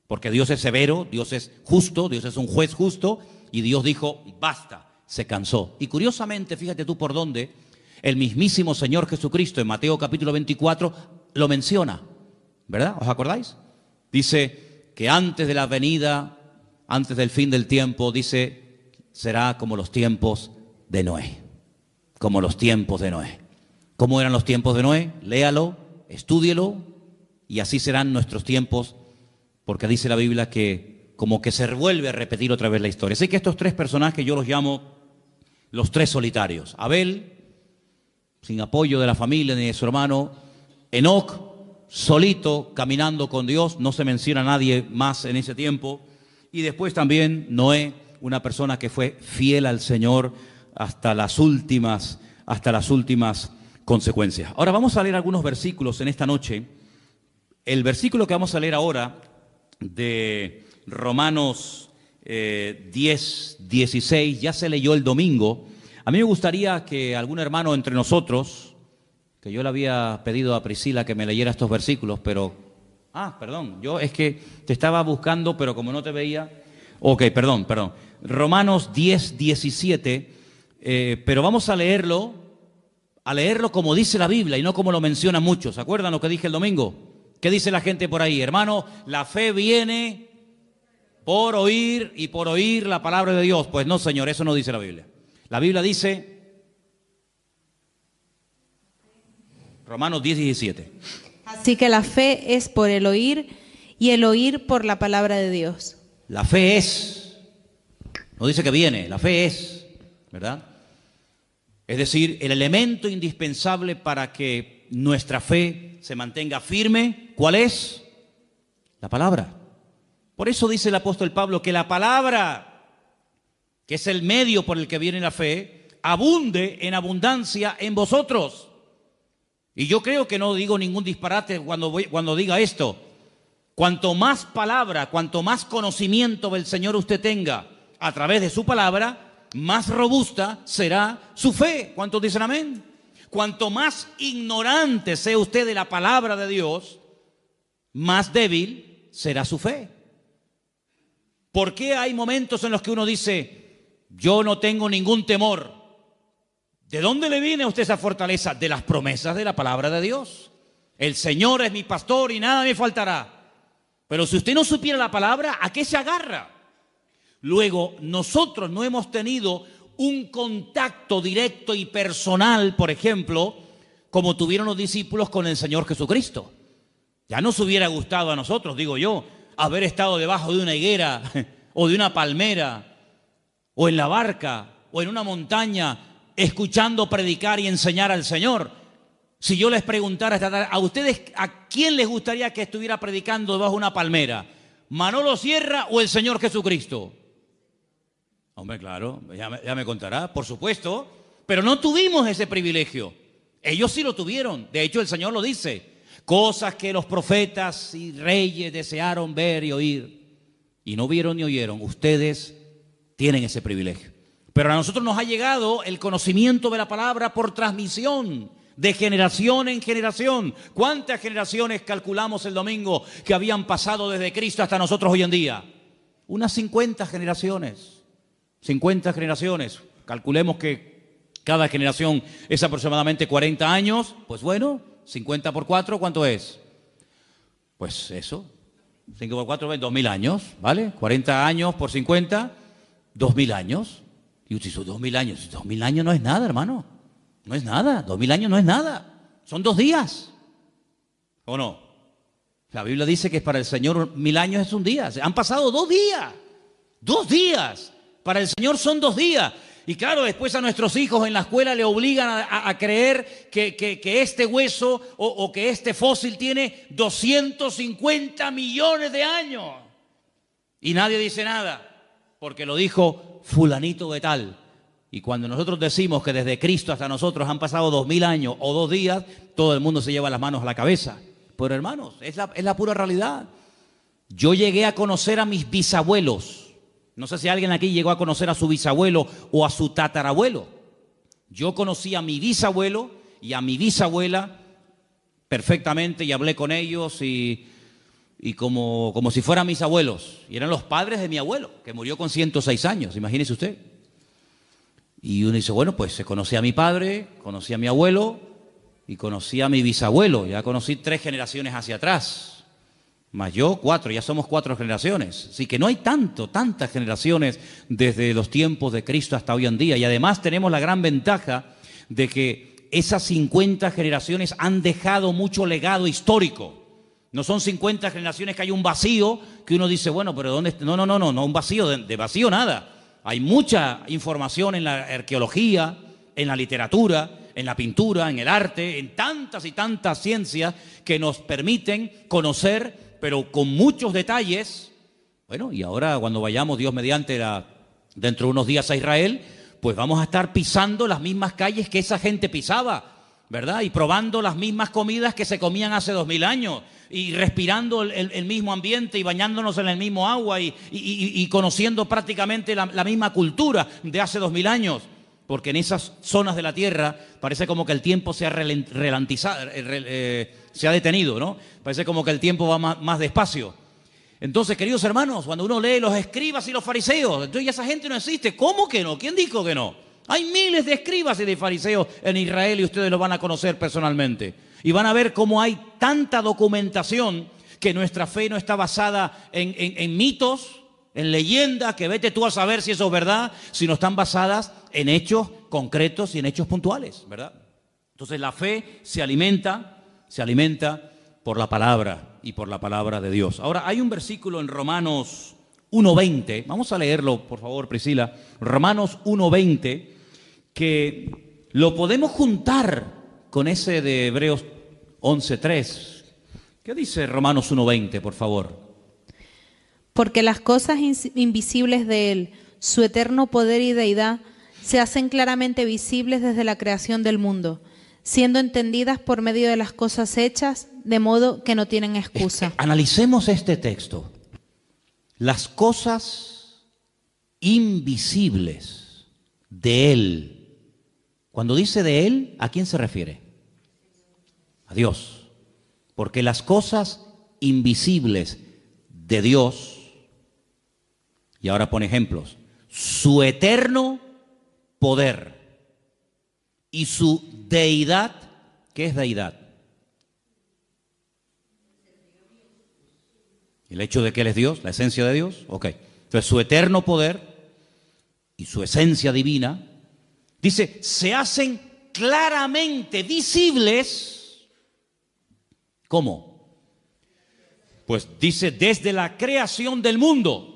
Porque Dios es severo, Dios es justo, Dios es un juez justo. Y Dios dijo, basta, se cansó. Y curiosamente, fíjate tú por dónde, El mismísimo Señor Jesucristo en Mateo capítulo 24 lo menciona, ¿verdad? ¿Os acordáis? Dice que antes de la venida, antes del fin del tiempo, dice, será como los tiempos de Noé. Como los tiempos de Noé. ¿Cómo eran los tiempos de Noé? Léalo, estúdielo, y así serán nuestros tiempos, porque dice la Biblia que como que se vuelve a repetir otra vez la historia. Así que estos tres personajes yo los llamo los tres solitarios. Abel, sin apoyo de la familia ni de su hermano. Enoc, solito, caminando con Dios, no se menciona a nadie más en ese tiempo. Y después también Noé, una persona que fue fiel al Señor hasta las últimas consecuencias. Ahora vamos a leer algunos versículos en esta noche. El versículo que vamos a leer ahora de Romanos 10, 16, ya se leyó el domingo. A mí me gustaría que algún hermano entre nosotros, que yo le había pedido a Priscila que me leyera estos versículos, pero... perdón, yo es que te estaba buscando, pero como no te veía... Ok, perdón. Romanos 10, 17, pero vamos a leerlo como dice la Biblia y no como lo mencionan muchos. ¿Se acuerdan lo que dije el domingo? ¿Qué dice la gente por ahí? Hermano, la fe viene por oír y por oír la palabra de Dios. Pues no, Señor, eso no dice la Biblia. La Biblia dice, Romanos 10, 17. Así que la fe es por el oír y el oír por la palabra de Dios. La fe es, no dice que viene, la fe es, ¿verdad? Es decir, el elemento indispensable para que nuestra fe se mantenga firme, ¿cuál es? La palabra. Por eso dice el apóstol Pablo que la palabra, que es el medio por el que viene la fe, abunde en abundancia en vosotros. Y yo creo que no digo ningún disparate cuando diga esto. Cuanto más palabra, cuanto más conocimiento del Señor usted tenga a través de su palabra, más robusta será su fe. ¿Cuántos dicen amén? Cuanto más ignorante sea usted de la palabra de Dios, más débil será su fe. ¿Por qué hay momentos en los que uno dice, yo no tengo ningún temor? ¿De dónde le viene a usted esa fortaleza? De las promesas de la palabra de Dios. El Señor es mi pastor y nada me faltará. Pero si usted no supiera la palabra, ¿a qué se agarra? Luego, nosotros no hemos tenido un contacto directo y personal, por ejemplo, como tuvieron los discípulos con el Señor Jesucristo. Ya nos hubiera gustado a nosotros, digo yo, haber estado debajo de una higuera o de una palmera o en la barca o en una montaña escuchando predicar y enseñar al Señor. Si yo les preguntara a ustedes, ¿a quién les gustaría que estuviera predicando debajo de una palmera? ¿Manolo Sierra o el Señor Jesucristo? Hombre, claro, ya me contará, por supuesto, pero no tuvimos ese privilegio. Ellos sí lo tuvieron, de hecho el Señor lo dice, cosas que los profetas y reyes desearon ver y oír, y no vieron ni oyeron. Ustedes tienen ese privilegio. Pero a nosotros nos ha llegado el conocimiento de la palabra por transmisión, de generación en generación. ¿Cuántas generaciones calculamos el domingo que habían pasado desde Cristo hasta nosotros hoy en día? Unas 50 generaciones. 50 generaciones. Calculemos que cada generación es aproximadamente 40 años. Pues bueno, 50 por 4, ¿cuánto es? Pues eso. 5 por 4, 2000 años, ¿vale? 40 años por 50, 2000 años. Y usted dice, 2000 años. 2000 años no es nada, hermano. No es nada. 2000 años no es nada. Son 2 días. ¿O no? La Biblia dice que para el Señor 1000 años es un día. Han pasado 2 días. 2 días. Para el Señor son 2 días. Y claro, después a nuestros hijos en la escuela le obligan a creer que este hueso o que este fósil tiene 250 millones de años. Y nadie dice nada, porque lo dijo fulanito de tal. Y cuando nosotros decimos que desde Cristo hasta nosotros han pasado 2000 años o 2 días, todo el mundo se lleva las manos a la cabeza. Pero hermanos, es la pura realidad. Yo llegué a conocer a mis bisabuelos. No sé si alguien aquí llegó a conocer a su bisabuelo o a su tatarabuelo. Yo conocí a mi bisabuelo y a mi bisabuela perfectamente y hablé con ellos y como si fueran mis abuelos. Y eran los padres de mi abuelo, que murió con 106 años, imagínese usted. Y uno dice, bueno, pues conocí a mi padre, conocí a mi abuelo y conocí a mi bisabuelo. Ya conocí 3 generaciones hacia atrás. Más yo, 4, ya somos 4 generaciones. Así que no hay tantas generaciones desde los tiempos de Cristo hasta hoy en día. Y además tenemos la gran ventaja de que esas 50 generaciones han dejado mucho legado histórico. No son 50 generaciones que hay un vacío que uno dice, bueno, pero ¿dónde está? No, un vacío, de vacío nada. Hay mucha información en la arqueología, en la literatura, en la pintura, en el arte, en tantas y tantas ciencias que nos permiten conocer, pero con muchos detalles. Bueno, y ahora cuando vayamos, Dios mediante, dentro de unos días a Israel, pues vamos a estar pisando las mismas calles que esa gente pisaba, ¿verdad? Y probando las mismas comidas que se comían hace 2000 años, y respirando el mismo ambiente y bañándonos en el mismo agua y conociendo prácticamente la misma cultura de hace 2000 años. Porque en esas zonas de la tierra parece como que el tiempo se ha detenido, ¿no? Parece como que el tiempo va más despacio. Entonces, queridos hermanos, cuando uno lee los escribas y los fariseos, entonces esa gente no existe. ¿Cómo que no? ¿Quién dijo que no? Hay miles de escribas y de fariseos en Israel y ustedes los van a conocer personalmente. Y van a ver cómo hay tanta documentación que nuestra fe no está basada en mitos, en leyendas, que vete tú a saber si eso es verdad, sino están basadas en hechos concretos y en hechos puntuales, ¿verdad? Entonces la fe se alimenta por la palabra y por la palabra de Dios. Ahora, hay un versículo en Romanos 1:20, vamos a leerlo, por favor, Priscila, Romanos 1:20, que lo podemos juntar con ese de Hebreos 11:3. ¿Qué dice Romanos 1:20, por favor? Porque las cosas invisibles de Él, su eterno poder y deidad, se hacen claramente visibles desde la creación del mundo, siendo entendidas por medio de las cosas hechas, de modo que no tienen excusa. Analicemos este texto. Las cosas invisibles de Él. Cuando dice de Él, ¿a quién se refiere? A Dios. Porque las cosas invisibles de Dios, y ahora pone ejemplos, su eterno poder y su deidad. ¿Qué es deidad? El hecho de que Él es Dios, la esencia de Dios. Ok. Entonces su eterno poder y su esencia divina, dice, se hacen claramente visibles. ¿Cómo? Pues dice, desde la creación del mundo,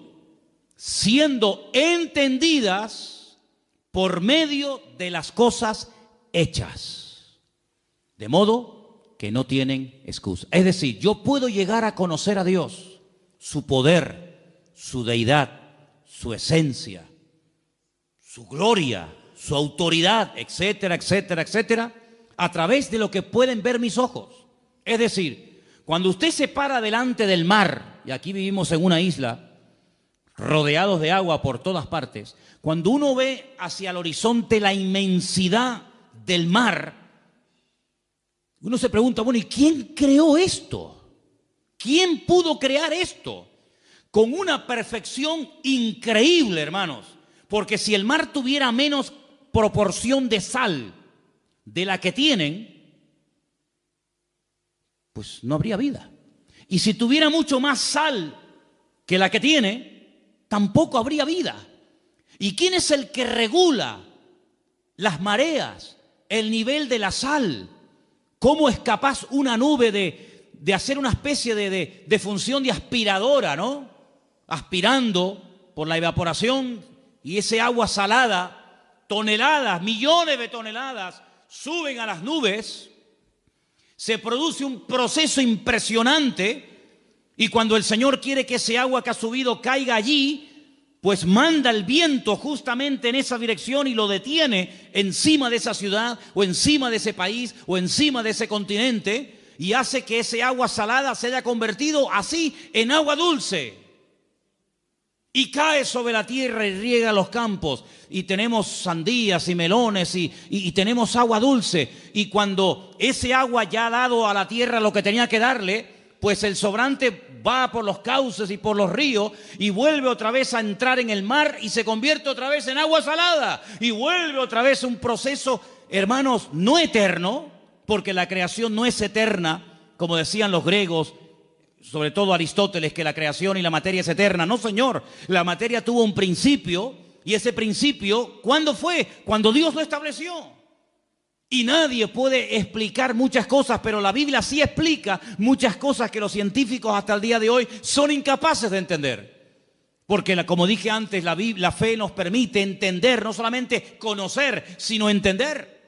siendo entendidas por medio de las cosas hechas, de modo que no tienen excusa. Es decir, yo puedo llegar a conocer a Dios, su poder, su deidad, su esencia, su gloria, su autoridad, etcétera, etcétera, etcétera, a través de lo que pueden ver mis ojos. Es decir, cuando usted se para delante del mar, y aquí vivimos en una isla, rodeados de agua por todas partes, cuando uno ve hacia el horizonte la inmensidad del mar, uno se pregunta, bueno, ¿y quién creó esto? ¿Quién pudo crear esto? Con una perfección increíble, hermanos, porque si el mar tuviera menos proporción de sal de la que tienen, pues no habría vida. Y si tuviera mucho más sal que la que tiene, tampoco habría vida. ¿Y quién es el que regula las mareas, el nivel de la sal? ¿Cómo es capaz una nube de hacer una especie de función de aspiradora, ¿no? Aspirando por la evaporación y ese agua salada, toneladas, millones de toneladas, suben a las nubes, se produce un proceso impresionante. Y cuando el Señor quiere que ese agua que ha subido caiga allí, pues manda el viento justamente en esa dirección y lo detiene encima de esa ciudad o encima de ese país o encima de ese continente y hace que ese agua salada se haya convertido así en agua dulce. Y cae sobre la tierra y riega los campos y tenemos sandías y melones y tenemos agua dulce. Y cuando ese agua ya ha dado a la tierra lo que tenía que darle, pues el sobrante va por los cauces y por los ríos y vuelve otra vez a entrar en el mar y se convierte otra vez en agua salada y vuelve otra vez un proceso, hermanos, no eterno, porque la creación no es eterna, como decían los griegos, sobre todo Aristóteles, que la creación y la materia es eterna. No, señor, la materia tuvo un principio y ese principio, ¿cuándo fue? Cuando Dios lo estableció. Y nadie puede explicar muchas cosas, pero la Biblia sí explica muchas cosas que los científicos hasta el día de hoy son incapaces de entender. Porque, como dije antes, la fe nos permite entender, no solamente conocer, sino entender.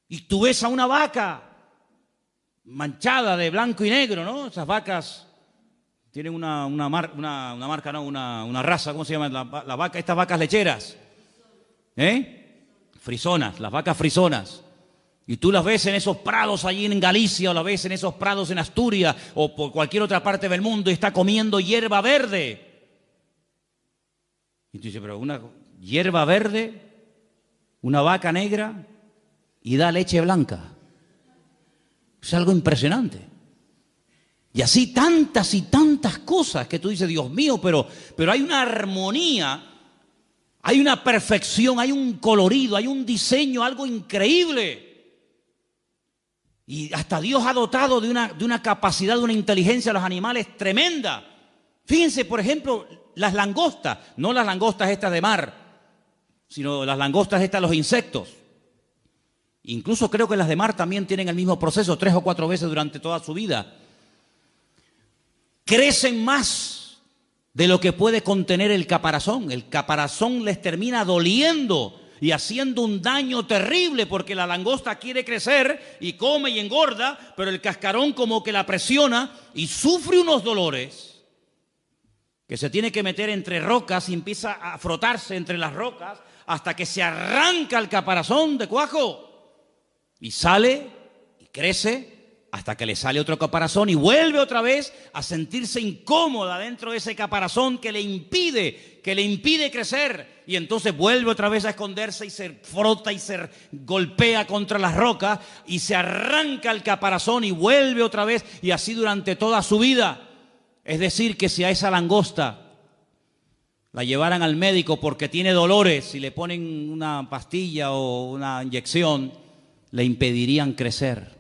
Y tú ves a una vaca manchada de blanco y negro, ¿no? Esas vacas tienen una raza, ¿cómo se llama? La vaca, estas vacas lecheras. Frisonas, las vacas frisonas. Y tú las ves en esos prados allí en Galicia, o las ves en esos prados en Asturias, o por cualquier otra parte del mundo, y está comiendo hierba verde. Y tú dices, pero una hierba verde, una vaca negra, y da leche blanca. Es algo impresionante. Y así tantas y tantas cosas que tú dices, Dios mío, pero hay una armonía, hay una perfección, hay un colorido, hay un diseño, algo increíble. Y hasta Dios ha dotado de una capacidad, de una inteligencia a los animales tremenda. Fíjense, por ejemplo, las langostas, no las langostas estas de mar, sino las langostas estas, los insectos. Incluso creo que las de mar también tienen el mismo proceso 3 o 4 veces durante toda su vida. Crecen más de lo que puede contener el caparazón. El caparazón les termina doliendo y haciendo un daño terrible, porque la langosta quiere crecer y come y engorda, pero el cascarón como que la presiona y sufre unos dolores que se tiene que meter entre rocas y empieza a frotarse entre las rocas hasta que se arranca el caparazón de cuajo. Y sale y crece hasta que le sale otro caparazón y vuelve otra vez a sentirse incómoda dentro de ese caparazón que le impide crecer. Y entonces vuelve otra vez a esconderse y se frota y se golpea contra las rocas y se arranca el caparazón y vuelve otra vez, y así durante toda su vida. Es decir, que si a esa langosta la llevaran al médico porque tiene dolores y le ponen una pastilla o una inyección, le impedirían crecer,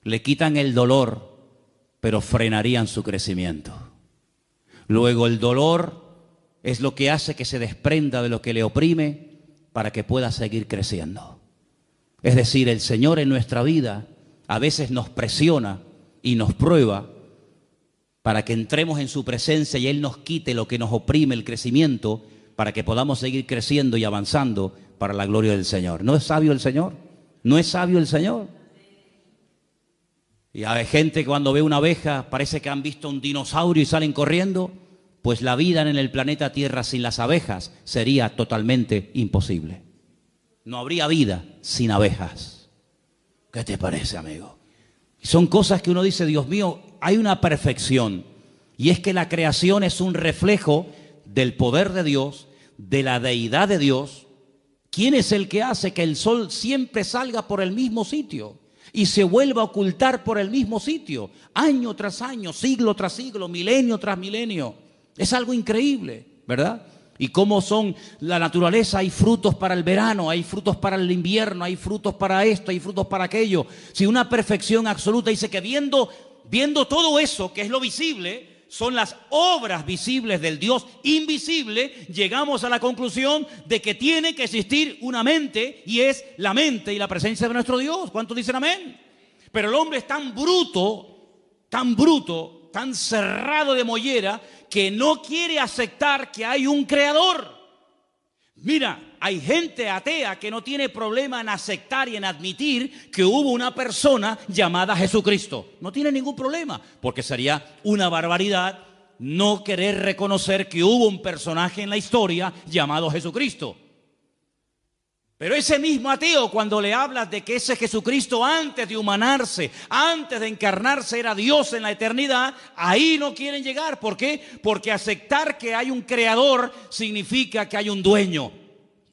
le quitan el dolor, pero frenarían su crecimiento. Luego el dolor es lo que hace que se desprenda de lo que le oprime para que pueda seguir creciendo. Es decir, el Señor en nuestra vida a veces nos presiona y nos prueba para que entremos en su presencia y Él nos quite lo que nos oprime el crecimiento, para que podamos seguir creciendo y avanzando para la gloria del Señor. ¿No es sabio el Señor? ¿No es sabio el Señor? Y hay gente que cuando ve una abeja parece que han visto un dinosaurio y salen corriendo. Pues la vida en el planeta Tierra sin las abejas sería totalmente imposible. No habría vida sin abejas. ¿Qué te parece, amigo? Son cosas que uno dice, Dios mío, hay una perfección. Y es que la creación es un reflejo del poder de Dios, de la deidad de Dios. ¿Quién es el que hace que el sol siempre salga por el mismo sitio y se vuelva a ocultar por el mismo sitio, año tras año, siglo tras siglo, milenio tras milenio? Es algo increíble, ¿verdad? Y cómo son la naturaleza, hay frutos para el verano, hay frutos para el invierno, hay frutos para esto, hay frutos para aquello. Si una perfección absoluta, dice que viendo todo eso, que es lo visible, son las obras visibles del Dios invisible, llegamos a la conclusión de que tiene que existir una mente, y es la mente y la presencia de nuestro Dios. ¿Cuántos dicen amén? Pero el hombre es tan bruto, tan cerrado de mollera, que no quiere aceptar que hay un creador. Mira, hay gente atea que no tiene problema en aceptar y en admitir que hubo una persona llamada Jesucristo. No tiene ningún problema, porque sería una barbaridad no querer reconocer que hubo un personaje en la historia llamado Jesucristo. Pero ese mismo ateo, cuando le hablas de que ese Jesucristo, antes de humanarse, antes de encarnarse, era Dios en la eternidad, ahí no quieren llegar. ¿Por qué? Porque aceptar que hay un creador significa que hay un dueño.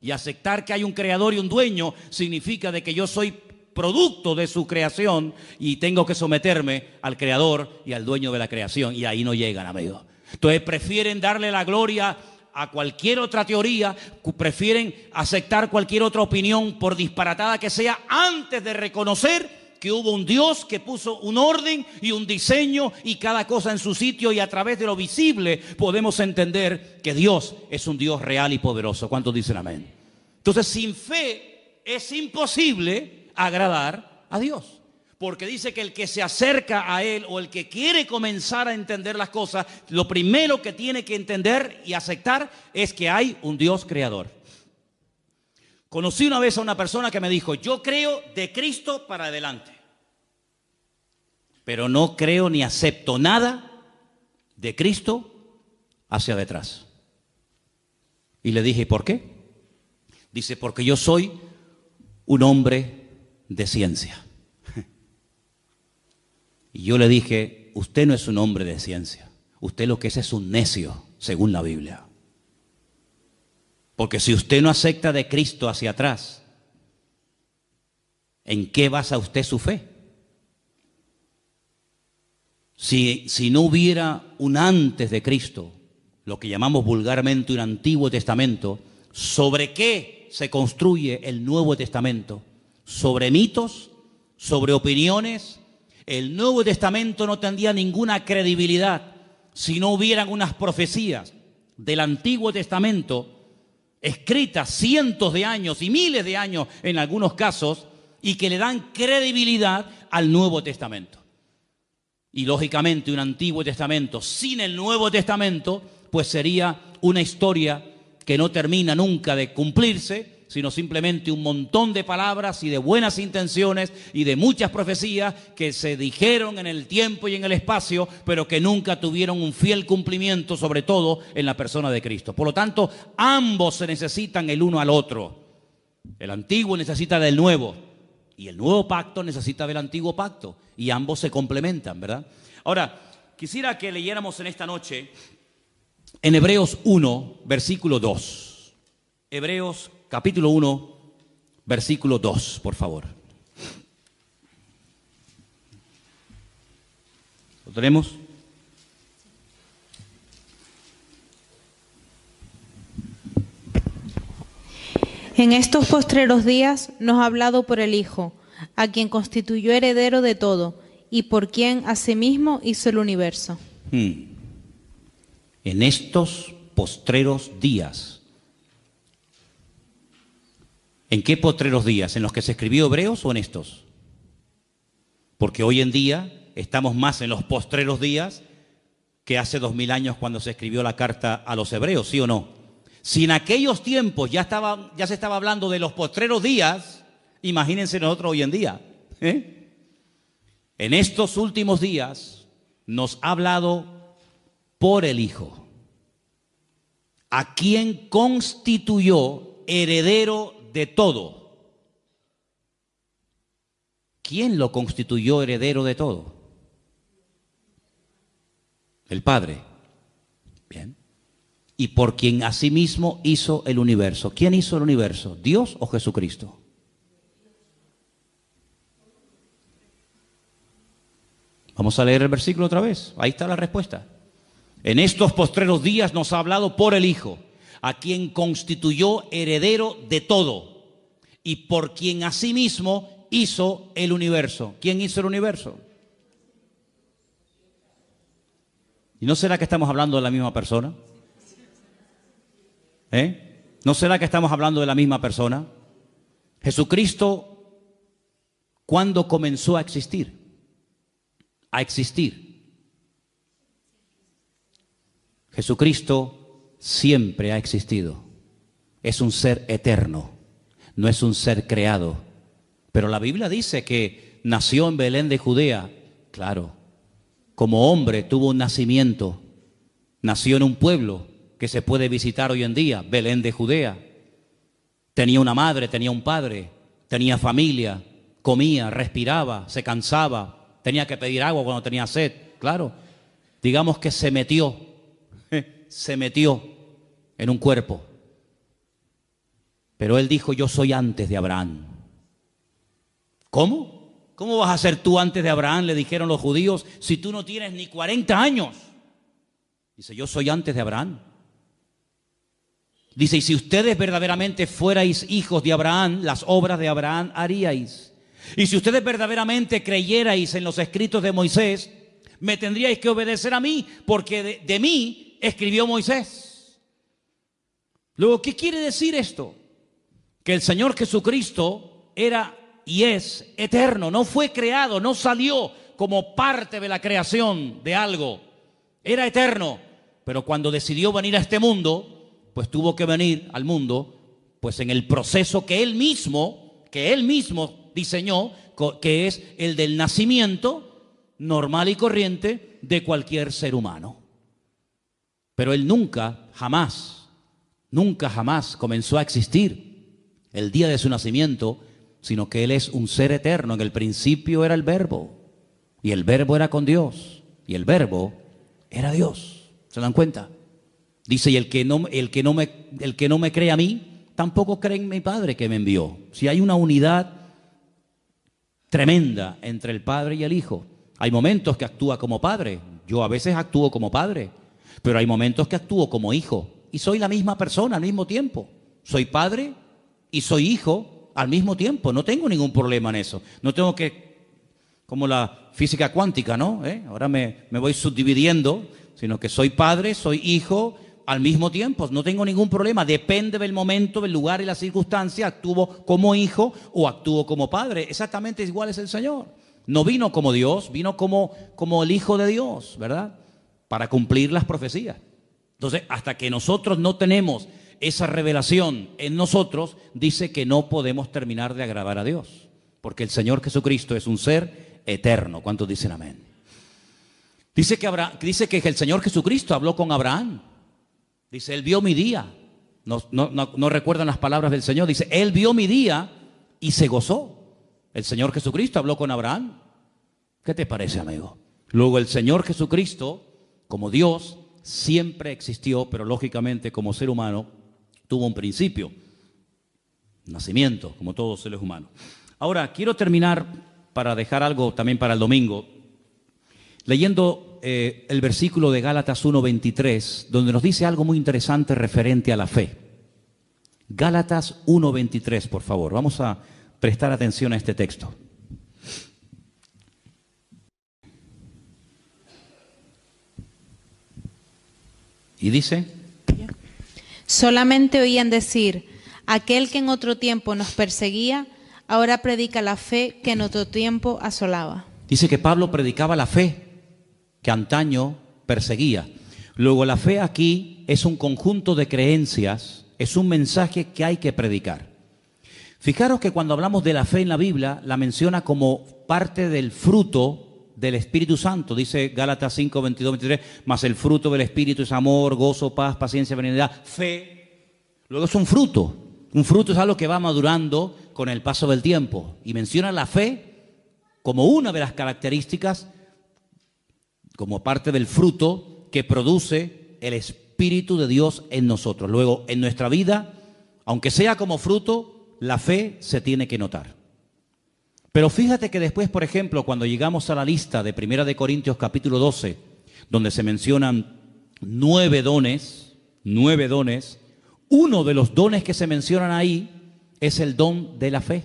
Y aceptar que hay un creador y un dueño significa de que yo soy producto de su creación y tengo que someterme al Creador y al dueño de la creación. Y ahí no llegan, amigos. Entonces prefieren darle la gloria a cualquier otra teoría, prefieren aceptar cualquier otra opinión, por disparatada que sea, antes de reconocer que hubo un Dios que puso un orden y un diseño y cada cosa en su sitio, y a través de lo visible podemos entender que Dios es un Dios real y poderoso. ¿Cuántos dicen amén? Entonces, sin fe es imposible agradar a Dios, porque dice que el que se acerca a Él o el que quiere comenzar a entender las cosas, lo primero que tiene que entender y aceptar es que hay un Dios creador. Conocí una vez a una persona que me dijo: yo creo de Cristo para adelante, pero no creo ni acepto nada de Cristo hacia detrás. Y le dije: ¿por qué? Dice: porque yo soy un hombre de ciencia. Y yo le dije: usted no es un hombre de ciencia, usted lo que es un necio, según la Biblia. Porque si usted no acepta de Cristo hacia atrás, ¿en qué basa usted su fe? Si no hubiera un antes de Cristo, lo que llamamos vulgarmente un Antiguo Testamento, ¿sobre qué se construye el Nuevo Testamento? ¿Sobre mitos? ¿Sobre opiniones? El Nuevo Testamento no tendría ninguna credibilidad si no hubieran unas profecías del Antiguo Testamento escritas cientos de años y miles de años en algunos casos, y que le dan credibilidad al Nuevo Testamento. Y lógicamente un Antiguo Testamento sin el Nuevo Testamento pues sería una historia que no termina nunca de cumplirse, sino simplemente un montón de palabras y de buenas intenciones y de muchas profecías que se dijeron en el tiempo y en el espacio, pero que nunca tuvieron un fiel cumplimiento, sobre todo en la persona de Cristo. Por lo tanto, ambos se necesitan el uno al otro. El antiguo necesita del nuevo y el nuevo pacto necesita del antiguo pacto, y ambos se complementan, ¿verdad? Ahora, quisiera que leyéramos en esta noche en Hebreos 1, versículo 2. Hebreos capítulo 1, versículo 2, por favor. ¿Lo tenemos? En estos postreros días nos ha hablado por el Hijo, a quien constituyó heredero de todo, y por quien asimismo hizo el universo. En estos postreros días. ¿En qué postreros días? ¿En los que se escribió Hebreos o en estos? Porque hoy en día estamos más en los postreros días que hace 2000 años cuando se escribió la carta a los hebreos, ¿sí o no? Si en aquellos tiempos ya se estaba hablando de los postreros días, imagínense nosotros hoy en día. En estos últimos días nos ha hablado por el Hijo, a quien constituyó heredero de todo. ¿Quién lo constituyó heredero de todo? El Padre. Bien. Y por quien asimismo hizo el universo. ¿Quién hizo el universo? ¿Dios o Jesucristo? Vamos a leer el versículo otra vez. Ahí está la respuesta. En estos postreros días nos ha hablado por el Hijo, a quien constituyó heredero de todo y por quien asimismo hizo el universo. ¿Quién hizo el universo? ¿Y no será que estamos hablando de la misma persona? ¿No será que estamos hablando de la misma persona? Jesucristo, ¿cuándo comenzó a existir? A existir. Jesucristo siempre ha existido. Es un ser eterno, no es un ser creado. Pero la Biblia dice que nació en Belén de Judea. Claro, como hombre tuvo un nacimiento. Nació en un pueblo que se puede visitar hoy en día, Belén de Judea. Tenía una madre, tenía un padre, tenía familia, comía, respiraba, se cansaba, tenía que pedir agua cuando tenía sed. Claro, digamos que se metió en un cuerpo. Pero él dijo: yo soy antes de Abraham. ¿Cómo? ¿Cómo vas a ser tú antes de Abraham? Le dijeron los judíos, si tú no tienes ni 40 años. Dice, yo soy antes de Abraham. Dice, y si ustedes verdaderamente fuerais hijos de Abraham, las obras de Abraham haríais. Y si ustedes verdaderamente creyerais en los escritos de Moisés, me tendríais que obedecer a mí, porque de mí escribió Moisés. Luego, ¿qué quiere decir esto? Que el Señor Jesucristo era y es eterno, no fue creado, no salió como parte de la creación de algo. Era eterno, pero cuando decidió venir a este mundo, pues tuvo que venir al mundo, pues en el proceso que Él mismo diseñó, que es el del nacimiento normal y corriente de cualquier ser humano. Pero Él nunca, jamás comenzó a existir el día de su nacimiento, sino que Él es un ser eterno. En el principio era el Verbo, y el Verbo era con Dios, y el Verbo era Dios. ¿Se dan cuenta? Dice, y el que no me cree a mí, tampoco cree en mi Padre que me envió. Si hay una unidad tremenda entre el Padre y el Hijo. Hay momentos que actúa como Padre. Yo a veces actúo como Padre, pero hay momentos que actúo como Hijo. Y soy la misma persona al mismo tiempo. Soy Padre y soy Hijo al mismo tiempo. No tengo ningún problema en eso. No tengo que, como la física cuántica, ¿no? Ahora me voy subdividiendo, sino que soy Padre, soy Hijo al mismo tiempo. No tengo ningún problema. Depende del momento, del lugar y la circunstancia. Actúo como hijo o actúo como padre. Exactamente igual es el Señor. No vino como Dios, vino como el Hijo de Dios, ¿verdad? Para cumplir las profecías. Entonces, hasta que nosotros no tenemos esa revelación en nosotros, dice que no podemos terminar de agradar a Dios. Porque el Señor Jesucristo es un ser eterno. ¿Cuántos dicen amén? Dice que el Señor Jesucristo habló con Abraham. Dice, Él vio mi día. No recuerdan las palabras del Señor. Dice, Él vio mi día y se gozó. El Señor Jesucristo habló con Abraham. ¿Qué te parece, amigo? Luego el Señor Jesucristo, como Dios, siempre existió, pero lógicamente como ser humano tuvo un principio, nacimiento, como todos los seres humanos. Ahora, quiero terminar para dejar algo también para el domingo, leyendo el versículo de Gálatas 1:23, donde nos dice algo muy interesante referente a la fe. Gálatas 1:23, por favor. Vamos a prestar atención a este texto. Y dice: solamente oían decir, aquel que en otro tiempo nos perseguía, ahora predica la fe que en otro tiempo asolaba. Dice que Pablo predicaba la fe que antaño perseguía. Luego la fe aquí es un conjunto de creencias, es un mensaje que hay que predicar. Fijaros que cuando hablamos de la fe en la Biblia, la menciona como parte del fruto del Espíritu Santo. Dice Gálatas 5, 22, 23, mas el fruto del Espíritu es amor, gozo, paz, paciencia, benignidad, fe. Luego es un fruto. Un fruto es algo que va madurando con el paso del tiempo. Y menciona la fe como una de las características, como parte del fruto que produce el Espíritu de Dios en nosotros. Luego, en nuestra vida, aunque sea como fruto, la fe se tiene que notar. Pero fíjate que después, por ejemplo, cuando llegamos a la lista de 1 Corintios capítulo 12, donde se mencionan 9 dones, uno de los dones que se mencionan ahí es el don de la fe.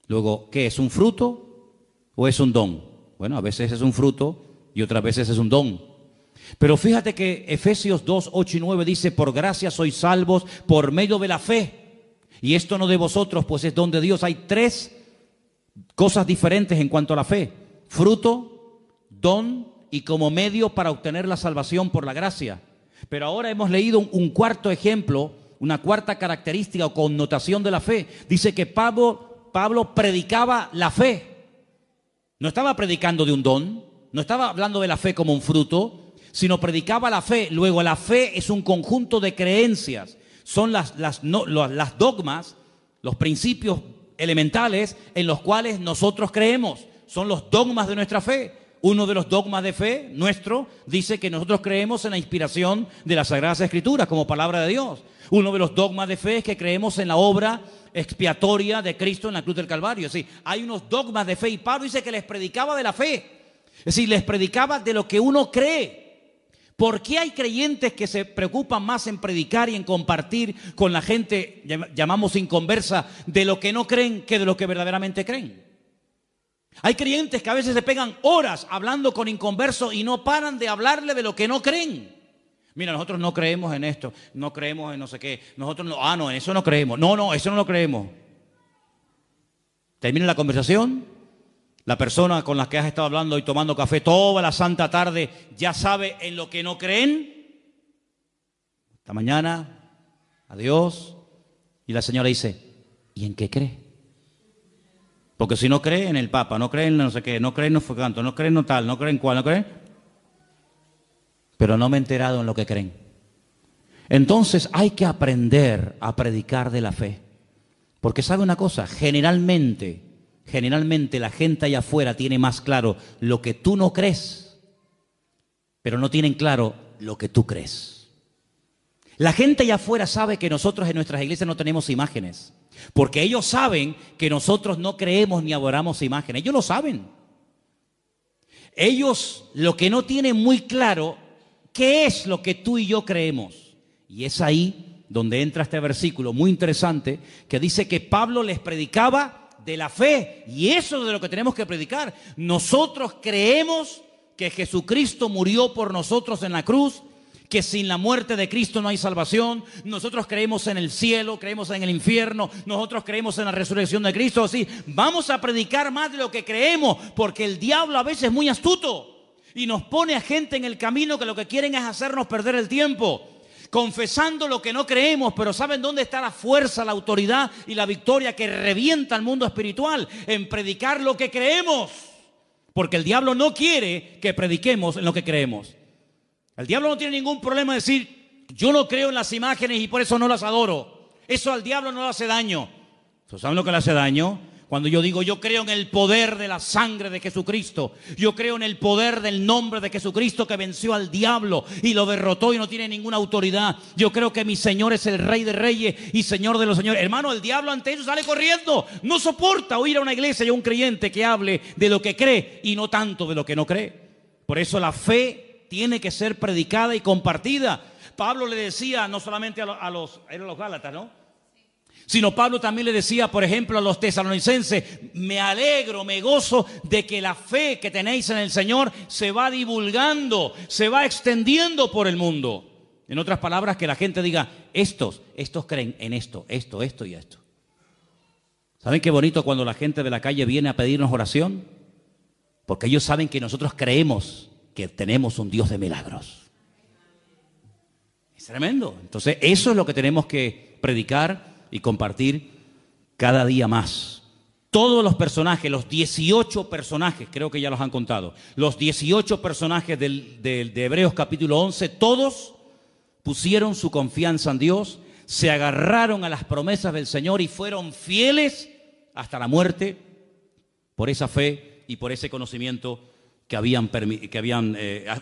Luego, ¿qué es? ¿Un fruto o es un don? Bueno, a veces es un fruto y otras veces es un don. Pero fíjate que Efesios 2, 8 y 9 dice, por gracia sois salvos por medio de la fe. Y esto no de vosotros, pues es don de Dios. Hay 3 cosas diferentes en cuanto a la fe: fruto, don y como medio para obtener la salvación por la gracia. Pero ahora hemos leído un cuarto ejemplo, una cuarta característica o connotación de la fe. Dice que Pablo predicaba la fe. No estaba predicando de un don, no estaba hablando de la fe como un fruto, sino predicaba la fe. Luego la fe es un conjunto de creencias. Son las dogmas, los principios elementales en los cuales nosotros creemos. Son los dogmas de nuestra fe. Uno de los dogmas de fe nuestro dice que nosotros creemos en la inspiración de las Sagradas Escrituras como palabra de Dios. Uno de los dogmas de fe es que creemos en la obra expiatoria de Cristo en la cruz del Calvario. Es decir, hay unos dogmas de fe y Pablo dice que les predicaba de la fe. Es decir, les predicaba de lo que uno cree. ¿Por qué hay creyentes que se preocupan más en predicar y en compartir con la gente, llamamos inconversa, de lo que no creen que de lo que verdaderamente creen? Hay creyentes que a veces se pegan horas hablando con inconversos y no paran de hablarle de lo que no creen. Mira, nosotros no creemos en esto, no creemos en no sé qué, nosotros no, no, en eso no creemos, no, eso no lo creemos. Termina la conversación, la persona con la que has estado hablando y tomando café toda la santa tarde ya sabe en lo que no creen. Hasta mañana, adiós. Y la señora dice, ¿y en qué cree? Porque si no cree en el Papa, no cree en no sé qué, no cree en no fue canto, no cree en no tal, no cree en cuál, no cree. Pero no me he enterado en lo que creen. Entonces hay que aprender a predicar de la fe. Porque sabe una cosa, generalmente la gente allá afuera tiene más claro lo que tú no crees, pero no tienen claro lo que tú crees. La gente allá afuera sabe que nosotros en nuestras iglesias no tenemos imágenes. Porque ellos saben que nosotros no creemos ni adoramos imágenes. Ellos lo saben. Ellos lo que no tienen muy claro, ¿qué es lo que tú y yo creemos? Y es ahí donde entra este versículo muy interesante que dice que Pablo les predicaba de la fe. Y eso es de lo que tenemos que predicar. Nosotros creemos que Jesucristo murió por nosotros en la cruz, que sin la muerte de Cristo no hay salvación. Nosotros creemos en el cielo, creemos en el infierno, nosotros creemos en la resurrección de Cristo. Así, vamos a predicar más de lo que creemos, porque el diablo a veces es muy astuto y nos pone a gente en el camino que lo que quieren es hacernos perder el tiempo, confesando lo que no creemos. Pero ¿saben dónde está la fuerza, la autoridad y la victoria que revienta el mundo espiritual? En predicar lo que creemos, porque el diablo no quiere que prediquemos en lo que creemos. El diablo no tiene ningún problema en decir, yo no creo en las imágenes y por eso no las adoro. Eso al diablo no le hace daño. ¿Saben lo que le hace daño? Cuando yo digo, yo creo en el poder de la sangre de Jesucristo. Yo creo en el poder del nombre de Jesucristo que venció al diablo y lo derrotó y no tiene ninguna autoridad. Yo creo que mi Señor es el Rey de Reyes y Señor de los Señores. Hermano, el diablo ante eso sale corriendo. No soporta oír a una iglesia y a un creyente que hable de lo que cree y no tanto de lo que no cree. Por eso la fe tiene que ser predicada y compartida. Pablo le decía no solamente a los Gálatas, ¿no? Sino Pablo también le decía, por ejemplo, a los tesalonicenses, me alegro, me gozo de que la fe que tenéis en el Señor se va divulgando, se va extendiendo por el mundo. En otras palabras, que la gente diga, estos creen en esto y esto. ¿Saben qué bonito cuando la gente de la calle viene a pedirnos oración? Porque ellos saben que nosotros creemos que tenemos un Dios de milagros. Es tremendo. Entonces, eso es lo que tenemos que predicar y compartir cada día más. Todos los personajes, los 18 personajes, creo que ya los han contado, los 18 personajes de Hebreos capítulo 11, todos pusieron su confianza en Dios, se agarraron a las promesas del Señor y fueron fieles hasta la muerte por esa fe y por ese conocimiento que habían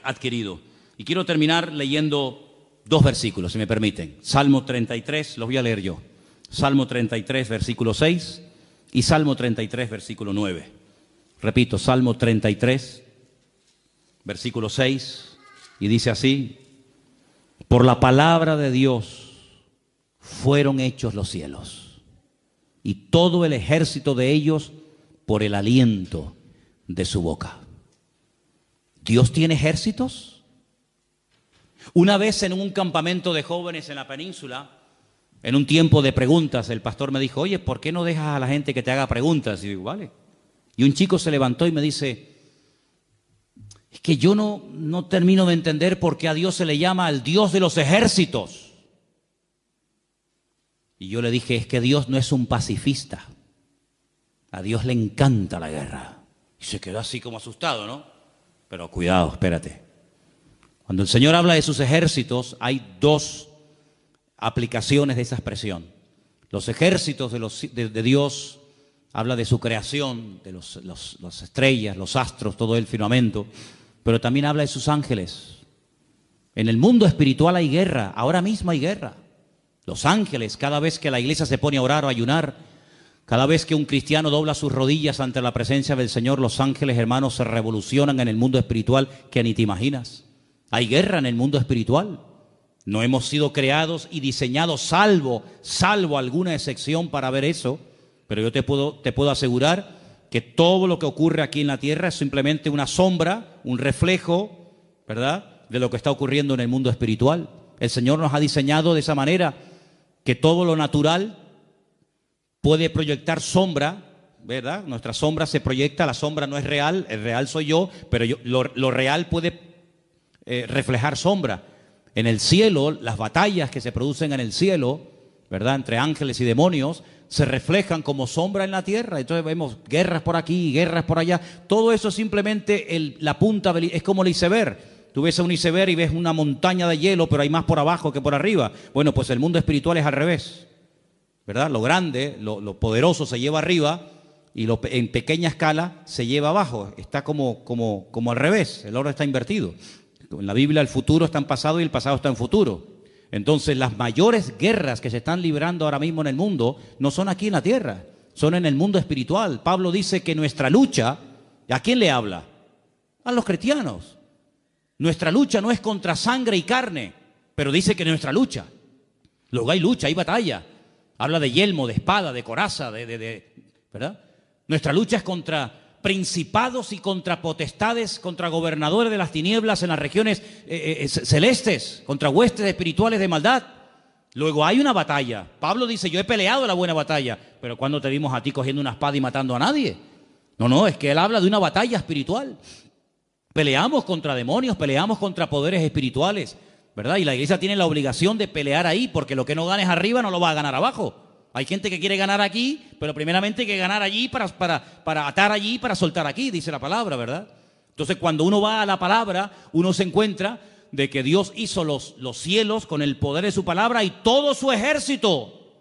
adquirido. Y quiero terminar leyendo 2 versículos, si me permiten. Salmo 33, los voy a leer yo. Salmo 33, versículo 6 y Salmo 33, versículo 9. Repito, Salmo 33, versículo 6, y dice así: por la palabra de Dios fueron hechos los cielos, y todo el ejército de ellos por el aliento de su boca. ¿Dios tiene ejércitos? Una vez en un campamento de jóvenes en la península, en un tiempo de preguntas, el pastor me dijo, oye, ¿por qué no dejas a la gente que te haga preguntas? Y digo, vale. Y un chico se levantó y me dice, es que yo no termino de entender por qué a Dios se le llama el Dios de los ejércitos. Y yo le dije, es que Dios no es un pacifista. A Dios le encanta la guerra. Y se quedó así como asustado, ¿no? Pero cuidado, espérate. Cuando el Señor habla de sus ejércitos, hay 2 aplicaciones de esa expresión. Los ejércitos de Dios habla de su creación, de las estrellas, los astros, todo el firmamento, pero también habla de sus ángeles. En el mundo espiritual hay guerra, ahora mismo hay guerra. Los ángeles, cada vez que la iglesia se pone a orar o a ayunar, cada vez que un cristiano dobla sus rodillas ante la presencia del Señor, los ángeles, hermanos, se revolucionan en el mundo espiritual que ni te imaginas. Hay guerra en el mundo espiritual. No hemos sido creados y diseñados, salvo alguna excepción para ver eso, pero yo te puedo asegurar que todo lo que ocurre aquí en la tierra es simplemente una sombra, un reflejo, ¿verdad?, de lo que está ocurriendo en el mundo espiritual. El Señor nos ha diseñado de esa manera que todo lo natural puede proyectar sombra, ¿verdad? Nuestra sombra se proyecta, la sombra no es real, el real soy yo, pero lo real puede reflejar sombra. En el cielo, las batallas que se producen en el cielo, ¿verdad?, entre ángeles y demonios, se reflejan como sombra en la tierra. Entonces vemos guerras por aquí, guerras por allá. Todo eso es simplemente la punta, es como el iceberg. Tú ves a un iceberg y ves una montaña de hielo, pero hay más por abajo que por arriba. Bueno, pues el mundo espiritual es al revés, ¿verdad? Lo grande, lo poderoso se lleva arriba y en pequeña escala se lleva abajo. Está como al revés, el orden está invertido. En la Biblia el futuro está en pasado y el pasado está en futuro. Entonces las mayores guerras que se están librando ahora mismo en el mundo no son aquí en la tierra, son en el mundo espiritual. Pablo dice que nuestra lucha, ¿a quién le habla? A los cristianos. Nuestra lucha no es contra sangre y carne, pero dice que nuestra lucha. Luego hay lucha, hay batalla. Habla de yelmo, de espada, de coraza, ¿verdad? Nuestra lucha es contra principados y contra potestades, contra gobernadores de las tinieblas en las regiones celestes, contra huestes espirituales de maldad. Luego hay una batalla. Pablo dice, yo he peleado la buena batalla, pero ¿cuándo te vimos a ti cogiendo una espada y matando a nadie? No, es que él habla de una batalla espiritual. Peleamos contra demonios, peleamos contra poderes espirituales, ¿verdad? Y la iglesia tiene la obligación de pelear ahí, porque lo que no ganes arriba no lo va a ganar abajo. Hay gente que quiere ganar aquí, pero primeramente hay que ganar allí para atar allí, para soltar aquí, dice la palabra, ¿verdad? Entonces, cuando uno va a la palabra, uno se encuentra de que Dios hizo los cielos con el poder de su palabra y todo su ejército.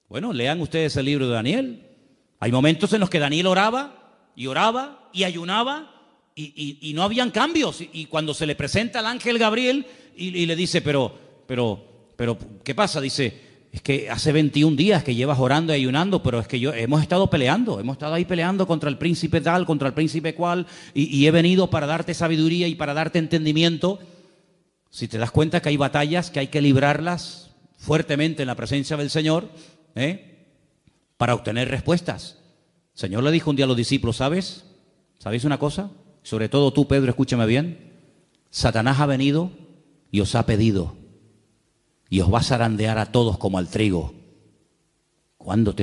Bueno, lean ustedes el libro de Daniel. Hay momentos en los que Daniel oraba y ayunaba y no habían cambios. Y cuando se le presenta al ángel Gabriel y le dice, pero, ¿qué pasa? Dice, es que hace 21 días que llevas orando y ayunando, pero es que hemos estado ahí peleando contra el príncipe tal, contra el príncipe cual, y he venido para darte sabiduría y para darte entendimiento. Si te das cuenta que hay batallas que hay que librarlas fuertemente en la presencia del Señor, para obtener respuestas. El Señor le dijo un día a los discípulos, ¿sabéis una cosa? Sobre todo tú, Pedro, escúchame bien. Satanás ha venido y os ha pedido, y os va a zarandear a todos como al trigo. ¿Cuándo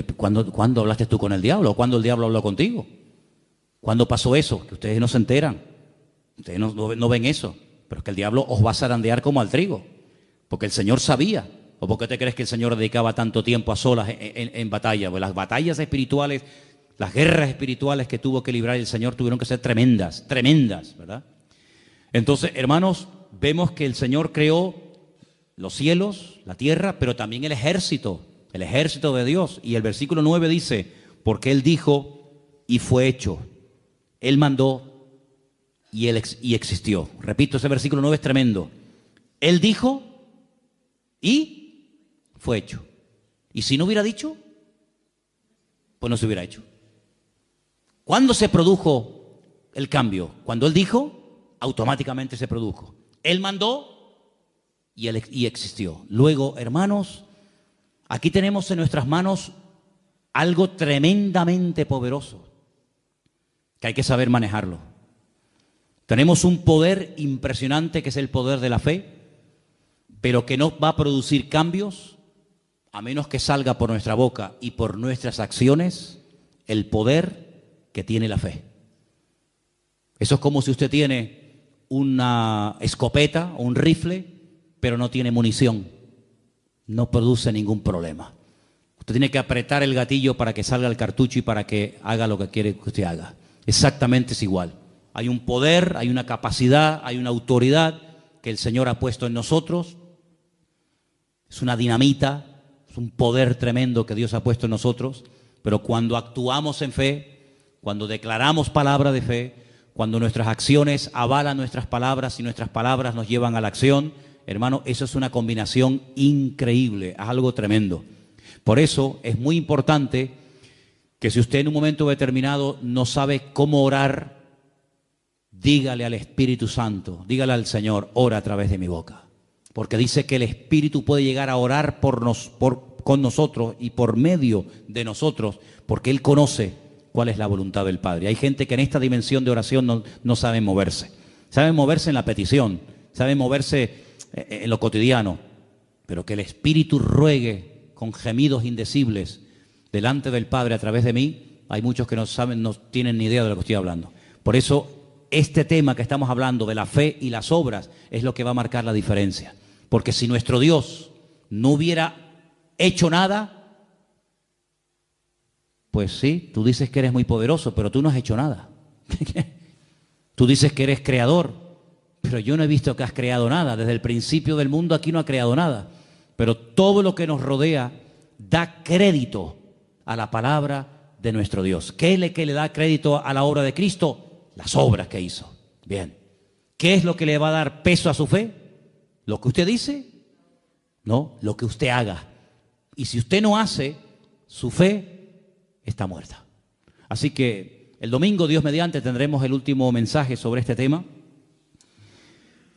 hablaste tú con el diablo? ¿O cuándo el diablo habló contigo? ¿Cuándo pasó eso? Que ustedes no se enteran. Ustedes no ven eso. Pero es que el diablo os va a zarandear como al trigo. Porque el Señor sabía. ¿O por qué te crees que el Señor dedicaba tanto tiempo a solas en batalla? Pues las batallas espirituales, las guerras espirituales que tuvo que librar el Señor tuvieron que ser tremendas, ¿verdad? Entonces, hermanos, vemos que el Señor creó los cielos, la tierra, pero también el ejército de Dios. Y el versículo 9 dice, porque Él dijo y fue hecho. Él mandó y existió. Repito, ese versículo 9 es tremendo. Él dijo y fue hecho. Y si no hubiera dicho, pues no se hubiera hecho. ¿Cuándo se produjo el cambio? Cuando Él dijo, automáticamente se produjo. Él mandó y existió. Luego, hermanos, aquí tenemos en nuestras manos algo tremendamente poderoso, que hay que saber manejarlo. Tenemos un poder impresionante que es el poder de la fe, pero que no va a producir cambios a menos que salga por nuestra boca y por nuestras acciones el poder que tiene la fe. Eso es como si usted tiene una escopeta o un rifle, pero no tiene munición, no produce ningún problema. Usted tiene que apretar el gatillo para que salga el cartucho y para que haga lo que quiere que usted haga. Exactamente es igual. Hay un poder, hay una capacidad, hay una autoridad que el Señor ha puesto en nosotros. Es una dinamita, es un poder tremendo que Dios ha puesto en nosotros, Pero cuando actuamos en fe, cuando declaramos palabra de fe, cuando nuestras acciones avalan nuestras palabras y nuestras palabras nos llevan a la acción, hermano, eso es una combinación increíble, es algo tremendo. Por eso es muy importante que si usted en un momento determinado no sabe cómo orar, dígale al Espíritu Santo, dígale al Señor, ora a través de mi boca. Porque dice que el Espíritu puede llegar a orar con nosotros y por medio de nosotros, porque Él conoce cuál es la voluntad del Padre. Hay gente que en esta dimensión de oración no sabe moverse. Sabe moverse en la petición, sabe moverse en lo cotidiano, pero que el Espíritu ruegue con gemidos indecibles delante del Padre a través de mí, hay muchos que no saben, no tienen ni idea de lo que estoy hablando. Por eso, este tema que estamos hablando de la fe y las obras es lo que va a marcar la diferencia. Porque si nuestro Dios no hubiera hecho nada, pues sí, tú dices que eres muy poderoso, pero tú no has hecho nada. Tú dices que eres creador, pero yo no he visto que has creado nada. Desde el principio del mundo aquí no ha creado nada. Pero todo lo que nos rodea da crédito a la palabra de nuestro Dios. ¿Qué es lo que le da crédito a la obra de Cristo? Las obras que hizo. Bien. ¿Qué es lo que le va a dar peso a su fe? ¿Lo que usted dice? No, lo que usted haga. Y si usted no hace, su fe está muerta. Así que el domingo, Dios mediante, tendremos el último mensaje sobre este tema.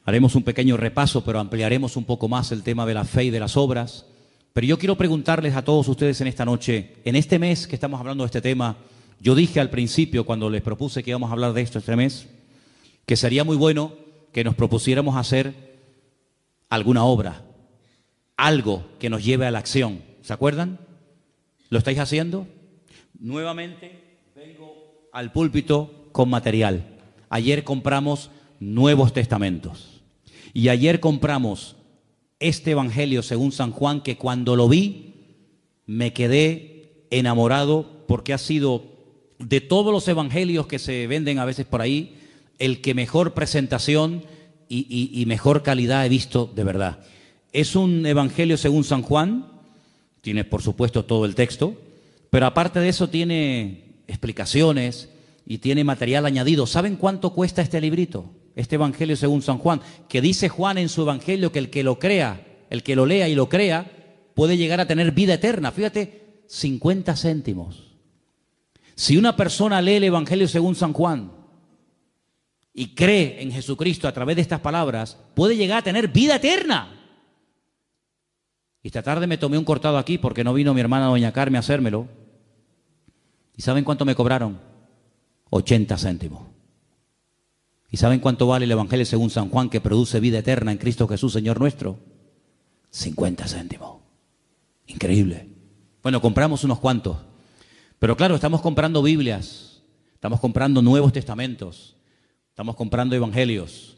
Haremos un pequeño repaso, pero ampliaremos un poco más el tema de la fe y de las obras. Pero yo quiero preguntarles a todos ustedes en esta noche, en este mes que estamos hablando de este tema, yo dije al principio, cuando les propuse que íbamos a hablar de esto este mes, que sería muy bueno que nos propusiéramos hacer alguna obra, algo que nos lleve a la acción. ¿Se acuerdan? ¿Lo estáis haciendo? Nuevamente vengo al púlpito con material. Ayer compramos Nuevos Testamentos. Y ayer compramos este Evangelio según San Juan, que cuando lo vi me quedé enamorado, porque ha sido de todos los evangelios que se venden a veces por ahí, el que mejor presentación y mejor calidad he visto de verdad. Es un Evangelio según San Juan, tiene por supuesto todo el texto, pero aparte de eso tiene explicaciones y tiene material añadido. ¿Saben cuánto cuesta este librito? Este Evangelio según San Juan, que dice Juan en su Evangelio que el que lo crea, el que lo lea y lo crea, puede llegar a tener vida eterna. Fíjate, 50 céntimos. Si una persona lee el Evangelio según San Juan y cree en Jesucristo a través de estas palabras, puede llegar a tener vida eterna. Y esta tarde me tomé un cortado aquí porque no vino mi hermana doña Carmen a hacérmelo. ¿Y saben cuánto me cobraron? 80 céntimos. ¿Y saben cuánto vale el Evangelio según San Juan, que produce vida eterna en Cristo Jesús, Señor nuestro? 50 céntimos. Increíble. Bueno, compramos unos cuantos. Pero claro, estamos comprando Biblias, estamos comprando Nuevos Testamentos, estamos comprando Evangelios.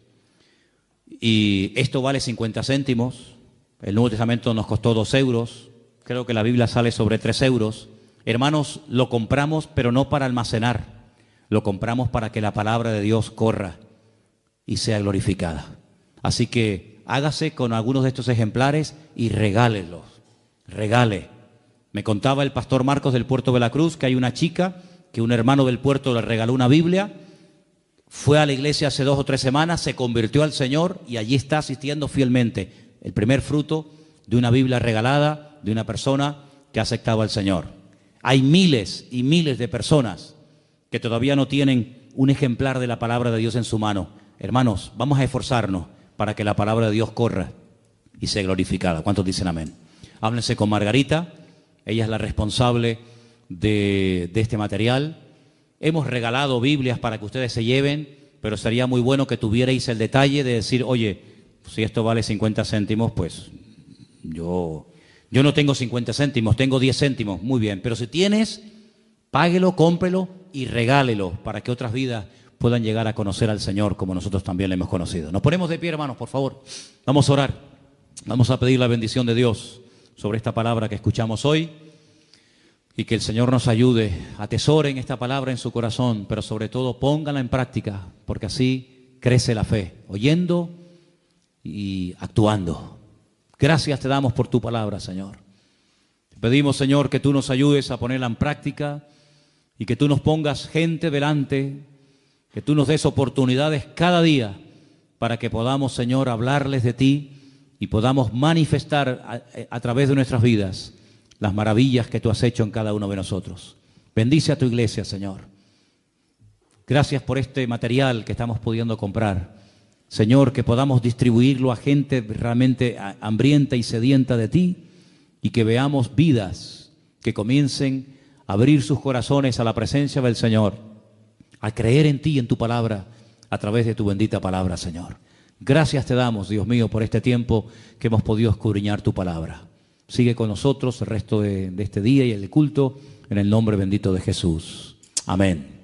Y esto vale 50 céntimos. El Nuevo Testamento nos costó 2 euros. Creo que la Biblia sale sobre 3 euros. Hermanos, lo compramos, pero no para almacenar. Lo compramos para que la palabra de Dios corra y sea glorificada. Así que hágase con algunos de estos ejemplares y regálelos. Regale. Me contaba el pastor Marcos del Puerto de la Cruz que hay una chica que un hermano del puerto le regaló una Biblia, fue a la iglesia hace 2 o 3 semanas, se convirtió al Señor y allí está asistiendo fielmente. El primer fruto de una Biblia regalada de una persona que ha aceptado al Señor. Hay miles y miles de personas que todavía no tienen un ejemplar de la palabra de Dios en su mano. Hermanos, vamos a esforzarnos para que la palabra de Dios corra y sea glorificada. ¿Cuántos dicen amén? Háblense con Margarita, ella es la responsable de este material. Hemos regalado Biblias para que ustedes se lleven, pero sería muy bueno que tuvierais el detalle de decir, oye, si esto vale 50 céntimos, pues yo no tengo 50 céntimos, tengo 10 céntimos. Muy bien, pero si tienes, páguelo, cómprelo y regálelo para que otras vidas puedan llegar a conocer al Señor como nosotros también le hemos conocido. Nos ponemos de pie, hermanos, por favor. Vamos a orar. Vamos a pedir la bendición de Dios sobre esta palabra que escuchamos hoy y que el Señor nos ayude. Atesoren esta palabra en su corazón, pero sobre todo pónganla en práctica, porque así crece la fe, oyendo y actuando. Gracias te damos por tu palabra, Señor. Te Pedimos, Señor, que tú nos ayudes a ponerla en práctica y que tú nos pongas gente delante, que tú nos des oportunidades cada día para que podamos, Señor, hablarles de ti y podamos manifestar a través de nuestras vidas las maravillas que tú has hecho en cada uno de nosotros. Bendice a tu iglesia, Señor. Gracias por este material que estamos pudiendo comprar. Señor, que podamos distribuirlo a gente realmente hambrienta y sedienta de ti y que veamos vidas que comiencen a abrir sus corazones a la presencia del Señor, a creer en ti y en tu palabra a través de tu bendita palabra, Señor. Gracias te damos, Dios mío, por este tiempo que hemos podido escudriñar tu palabra. Sigue con nosotros el resto de este día y el culto en el nombre bendito de Jesús. Amén.